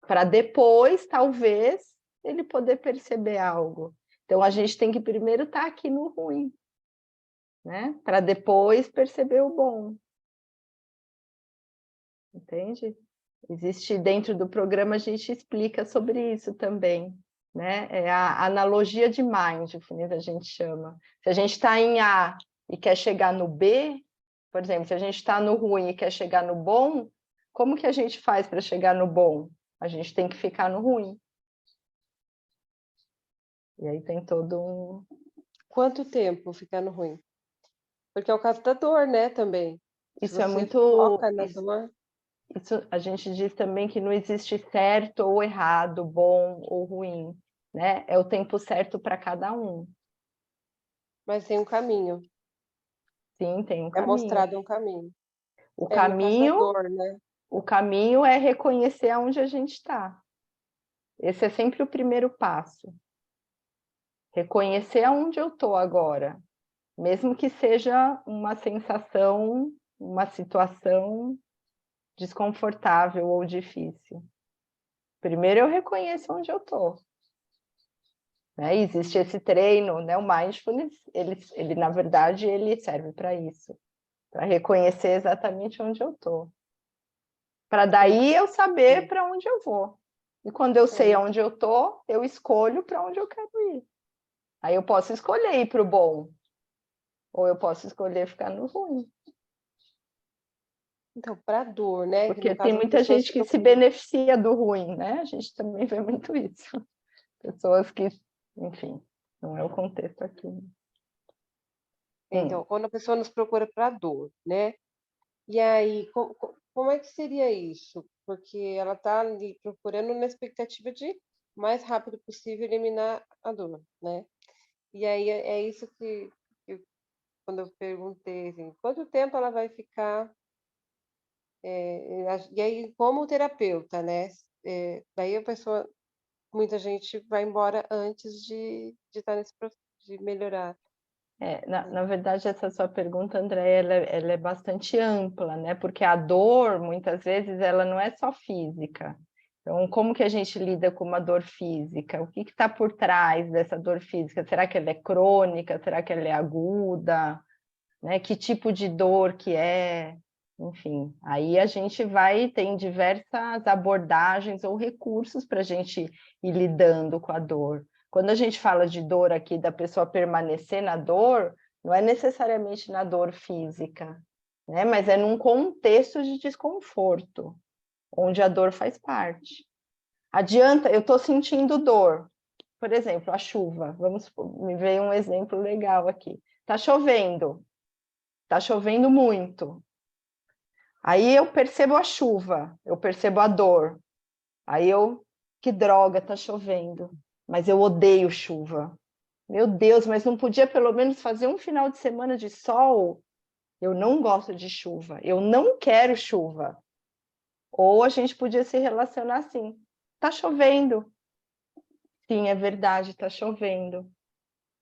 Para depois, talvez, ele poder perceber algo. Então, a gente tem que primeiro estar aqui no ruim, né? Para depois perceber o bom. Entende? Existe dentro do programa, a gente explica sobre isso também, né? É a analogia de mindfulness, a gente chama. Se a gente está em A e quer chegar no B, por exemplo, se a gente está no ruim e quer chegar no bom, como que a gente faz para chegar no bom? A gente tem que ficar no ruim. E aí tem todo um... Quanto tempo ficar no ruim? Porque é o caso da dor, né, também. Isso Se é você muito... foca na dor... Isso, a gente diz também que não existe certo ou errado, bom ou ruim, né? É o tempo certo para cada um. Mas tem um caminho. Sim, tem um É caminho. mostrado um caminho. O No caso da caminho, dor, né? o caminho é reconhecer aonde a gente está. Esse é sempre o primeiro passo. Reconhecer aonde eu estou agora, mesmo que seja uma sensação, uma situação desconfortável ou difícil. Primeiro eu reconheço onde eu estou. Né? Existe esse treino, né? O Mindfulness, ele na verdade, ele serve para isso. Para reconhecer exatamente onde eu estou. Para daí eu saber para onde eu vou. E quando eu sei onde eu estou, eu escolho para onde eu quero ir. Aí eu posso escolher ir para o bom. Ou eu posso escolher ficar no ruim. Então, para dor, né? Porque no caso, tem as muita pessoas gente que se procuram. beneficia do ruim, né? A gente também vê muito isso. Pessoas que, enfim, não é o contexto aqui. Então, quando a pessoa nos procura para dor, né? E aí, como é que seria isso? Porque ela está ali procurando na expectativa de o mais rápido possível eliminar a dor, né? E aí é isso quando eu perguntei assim, quanto tempo ela vai ficar? E aí, como terapeuta, né? Daí a pessoa, muita gente vai embora antes de estar nesse processo de melhorar. Na verdade, essa sua pergunta, André, ela é bastante ampla, né? Porque a dor, muitas vezes, ela não é só física. Então, como que a gente lida com uma dor física? O que está por trás dessa dor física? Será que ela é crônica? Será que ela é aguda? Né? Que tipo de dor que é? Enfim, aí a gente tem diversas abordagens ou recursos para a gente ir lidando com a dor. Quando a gente fala de dor aqui, da pessoa permanecer na dor, não é necessariamente na dor física, né? Mas é num contexto de desconforto, onde a dor faz parte. Adianta, eu estou sentindo dor. Por exemplo, a chuva. Me veio um exemplo legal aqui. Está chovendo muito. Aí eu percebo a chuva, eu percebo a dor. Aí que droga, tá chovendo. Mas eu odeio chuva. Meu Deus, mas não podia pelo menos fazer um final de semana de sol? Eu não gosto de chuva, eu não quero chuva. Ou a gente podia se relacionar assim, tá chovendo. Sim, é verdade, tá chovendo.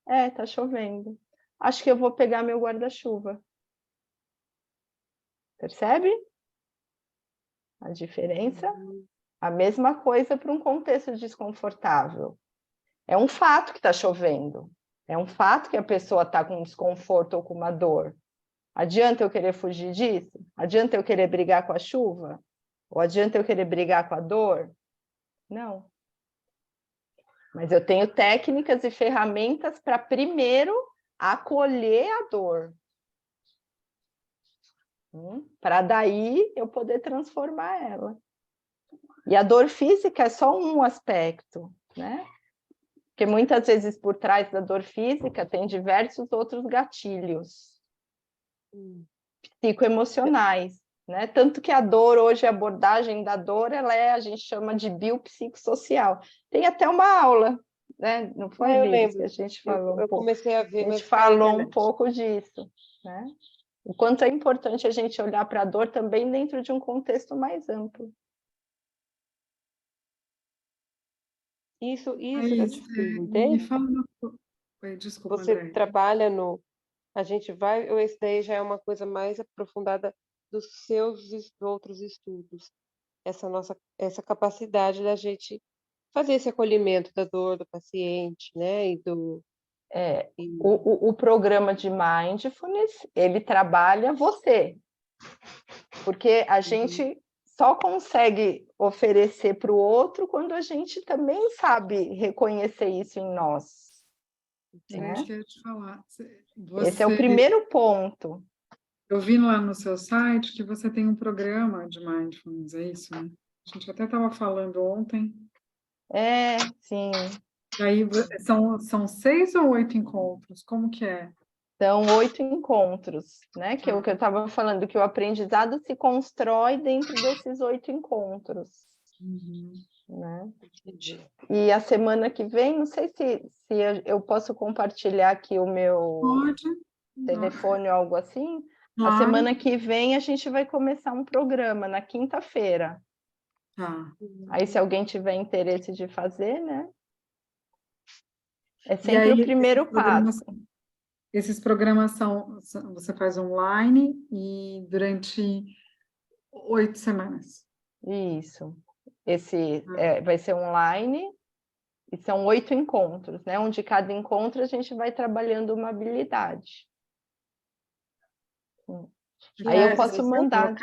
É, tá chovendo. Acho que eu vou pegar meu guarda-chuva. Percebe a diferença? A mesma coisa para um contexto desconfortável. É um fato que está chovendo. É um fato que a pessoa está com desconforto ou com uma dor. Adianta eu querer fugir disso? Adianta eu querer brigar com a chuva? Ou adianta eu querer brigar com a dor? Não. Mas eu tenho técnicas e ferramentas para primeiro acolher a dor. Para daí eu poder transformar ela. E a dor física é só um aspecto, né? Porque muitas vezes por trás da dor física tem diversos outros gatilhos psicoemocionais, né? Tanto que a dor hoje, a abordagem da dor, a gente chama de biopsicossocial. Tem até uma aula, né? Não foi, Eu Liz, que lembro. a gente falou um Eu pouco. comecei a ver, A gente mas foi na falou um internet. pouco disso, né? O quanto é importante a gente olhar para a dor também dentro de um contexto mais amplo. Isso que eu Thaís, te me perguntei, fala Oi, desculpa, você André. trabalha no... A gente vai, ou esse daí já é uma coisa mais aprofundada dos seus outros estudos, essa capacidade da gente fazer esse acolhimento da dor do paciente, né? O programa de Mindfulness, ele trabalha você, porque a gente só consegue oferecer para o outro quando a gente também sabe reconhecer isso em nós. Era isso que eu ia te falar. Esse é o primeiro ponto. Eu vi lá no seu site que você tem um programa de mindfulness, é isso, né? A gente até estava falando ontem. Sim. E aí são 6 ou 8 encontros? Como que é? São 8 encontros, né? Que é o que eu estava falando, que o aprendizado se constrói dentro desses 8 encontros. Né? Entendi. E a semana que vem, não sei se eu posso compartilhar aqui o meu telefone ou algo assim. Claro. A semana que vem a gente vai começar um programa na quinta-feira. Tá. Aí, se alguém tiver interesse de fazer, né? É E sempre aí, o primeiro passo. Esses programas você faz online e durante 8 semanas. Isso. Esse vai ser online e são 8 encontros, né? Onde cada encontro a gente vai trabalhando uma habilidade. Aí eu posso mandar.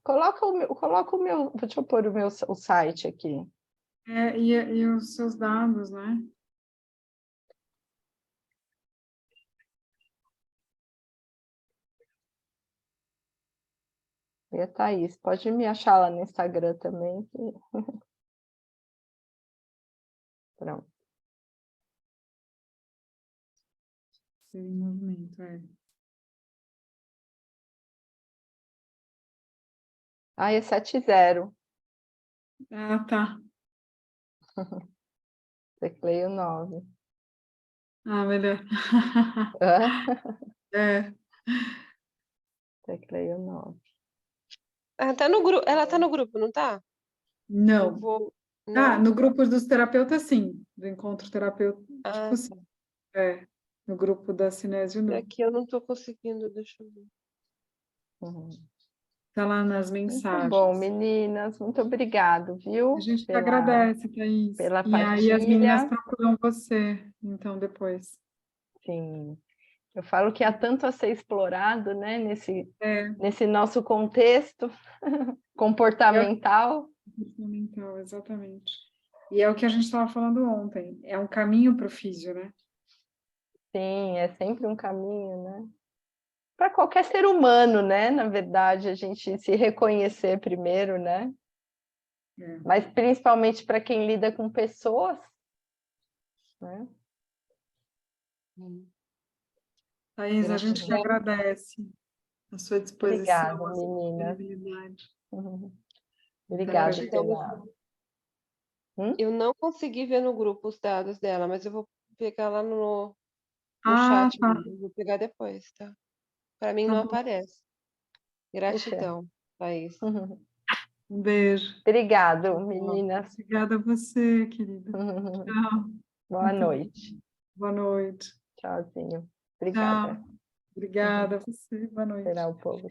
Coloca o meu. Deixa eu pôr o site aqui. E os seus dados, né? E a Thaís, pode me achar lá no Instagram também. Pronto. Ser em movimento, É 70. Ah, tá. Tecleio 9. Ah, melhor. Tecleio 9. Ela tá no grupo, não tá? Não. Não? No grupo dos terapeutas, sim. Do encontro terapêutico, sim. Tá. No grupo da Cinésio, não. Aqui eu não tô conseguindo, deixa eu ver. Tá lá nas mensagens. Muito bom, meninas. Muito obrigado, viu? A gente agradece, Thaís. Pela E aí as meninas procuram você, então, depois. Sim. Eu falo que há tanto a ser explorado, né? Nesse nosso contexto comportamental. Comportamental, exatamente. E é o que a gente estava falando ontem. É um caminho para o físio, né? Sim, é sempre um caminho, né? Para qualquer ser humano, né? Na verdade, a gente se reconhecer primeiro, né? Mas principalmente para quem lida com pessoas, né? Thaís, a gente te agradece a sua disposição, Obrigada, a sua meninas. disponibilidade. Obrigada. Eu não consegui ver no grupo os dados dela, mas eu vou pegar lá no chat. Tá. Vou pegar depois, tá? Para mim Tá não bom. aparece. Gratidão, Thaís. Um beijo. Obrigado, meninas. Obrigada a você, querida. Tchau. Boa Muito noite. boa noite. Tchauzinho. Obrigada. Tchau. Obrigada a você. Boa noite. Será o povo.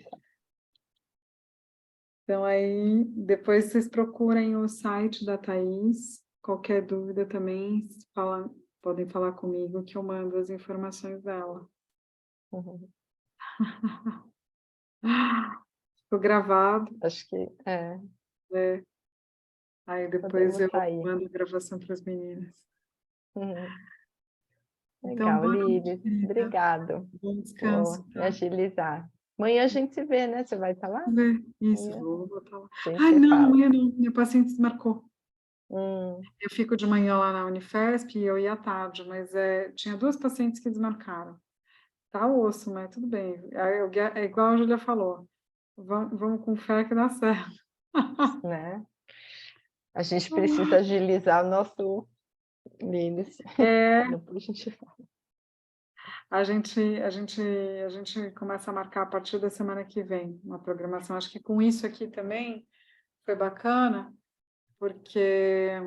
Então, aí, depois vocês procurem o site da Thaís. Qualquer dúvida também, podem falar comigo que eu mando as informações dela. Ficou gravado, Acho que é. né? Aí depois Podemos eu sair. mando a gravação para as meninas. Então, Legal, boa noite, Líris. querida. Obrigado Bom por descanso. me agilizar. Amanhã a gente se vê, né? Você vai estar lá? Isso, Amanhã vou botar lá. a gente Ai, se não, fala. amanhã não. Minha paciente desmarcou. Hum, Eu fico de manhã lá na Unifesp e eu ia à tarde, mas tinha 2 pacientes que desmarcaram. Tá osso, mas tudo bem. É igual a Júlia falou. Vamos com fé que dá certo. né? A gente precisa agilizar o nosso Líris. Depois a gente fala. A gente começa a marcar a partir da semana que vem uma programação. Acho que com isso aqui também foi bacana, porque